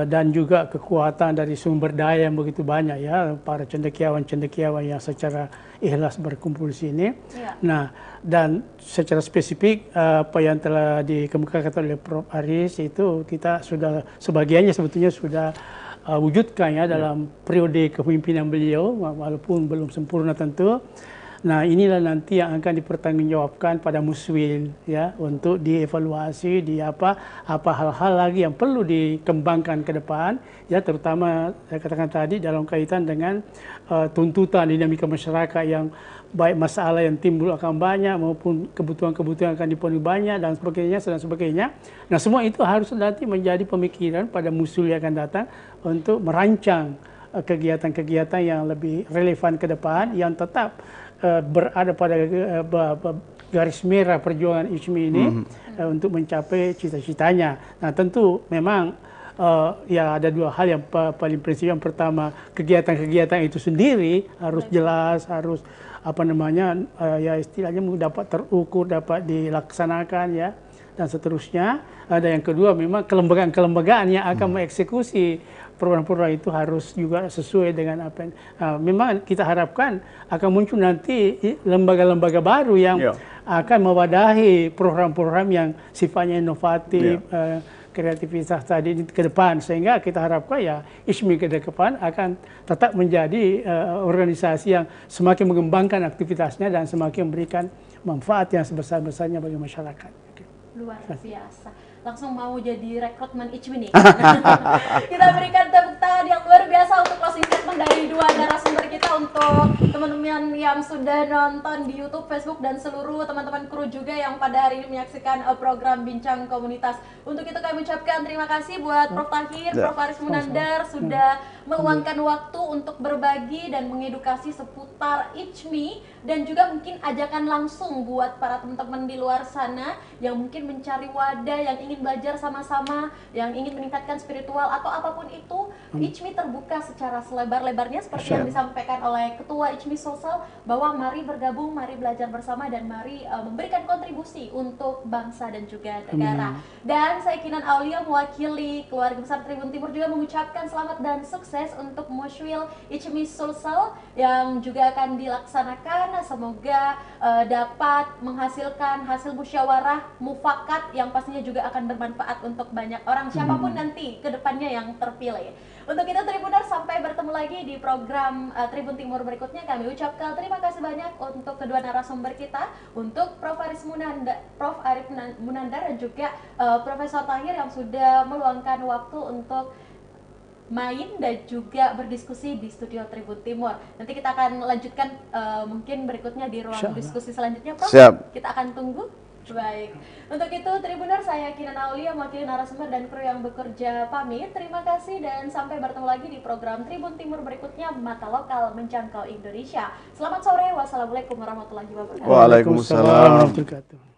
dan juga kekuatan dari sumber daya yang begitu banyak ya, para cendekiawan-cendekiawan yang secara ikhlas berkumpul di sini. Nah, dan secara spesifik apa yang telah dikemukakan oleh Prof Aris itu kita sudah sebagiannya sebetulnya sudah wujudkan ya dalam periode kepemimpinan beliau, walaupun belum sempurna tentu. Nah, inilah nanti yang akan dipertanggungjawabkan pada muswil ya, untuk dievaluasi di apa hal-hal lagi yang perlu dikembangkan ke depan ya, terutama saya katakan tadi dalam kaitan dengan tuntutan dinamika masyarakat yang baik masalah yang timbul akan banyak maupun kebutuhan-kebutuhan akan dipenuhi banyak dan sebagainya. Nah, semua itu harus nanti menjadi pemikiran pada musul yang akan datang untuk merancang kegiatan-kegiatan yang lebih relevan ke depan, yang tetap berada pada garis merah perjuangan ICMI ini untuk mencapai cita-citanya. Nah tentu memang ya ada dua hal yang paling prinsip. Yang pertama, kegiatan-kegiatan itu sendiri harus jelas, harus apa namanya ya istilahnya dapat terukur, dapat dilaksanakan ya, dan seterusnya. Ada yang kedua memang kelembagaan-kelembagaan yang akan mengeksekusi program-program itu harus juga sesuai dengan apa yang memang kita harapkan akan muncul nanti lembaga-lembaga baru yang akan mewadahi program-program yang sifatnya inovatif, kreativitas tadi ke depan, sehingga kita harapkan ya ICMI ke depan akan tetap menjadi organisasi yang semakin mengembangkan aktivitasnya dan semakin memberikan manfaat yang sebesar-besarnya bagi masyarakat. Luar biasa. Langsung mau jadi rekrutmen ICMI nih. Kita berikan tepuk tangan yang luar biasa untuk closing statement dari dua narasumber kita, untuk teman-teman yang sudah nonton di YouTube, Facebook, dan seluruh teman-teman kru juga yang pada hari ini menyaksikan program Bincang Komunitas. Untuk itu kami ucapkan terima kasih buat Prof. Tahir, Prof. Aris Munandar sudah meluangkan waktu untuk berbagi dan mengedukasi seputar ICMI, dan juga mungkin ajakan langsung buat para teman-teman di luar sana yang mungkin mencari wadah, yang ingin belajar sama-sama, yang ingin meningkatkan spiritual atau apapun itu. ICMI terbuka secara selebar-lebarnya seperti yang disampaikan oleh Ketua ICMI Sulsel, bahwa mari bergabung, mari belajar bersama, dan mari memberikan kontribusi untuk bangsa dan juga negara. Dan saya Kinan Aulia mewakili keluarga besar Tribun Timur juga mengucapkan selamat dan sukses untuk Musyawil ICMI Sulsel yang juga akan dilaksanakan. Semoga dapat menghasilkan hasil musyawarah mufakat yang pastinya juga akan bermanfaat untuk banyak orang, siapapun nanti ke depannya yang terpilih. Untuk itu Tribuners, sampai bertemu lagi di program Tribun Timur berikutnya. Kami ucapkan terima kasih banyak untuk kedua narasumber kita, untuk Prof. Aris Munandar dan juga Profesor Tahir yang sudah meluangkan waktu untuk main dan juga berdiskusi di studio Tribun Timur. Nanti kita akan lanjutkan mungkin berikutnya di ruang diskusi selanjutnya, Prof. Siap. Kita akan tunggu. Baik. Untuk itu Tribuner, saya Kinan Aulia mewakili narasumber dan kru yang bekerja pamit. Terima kasih dan sampai bertemu lagi di program Tribun Timur berikutnya, Mata Lokal Menjangkau Indonesia. Selamat sore. Wassalamualaikum warahmatullahi wabarakatuh. Waalaikumsalam. Warahmatullahi wabarakatuh.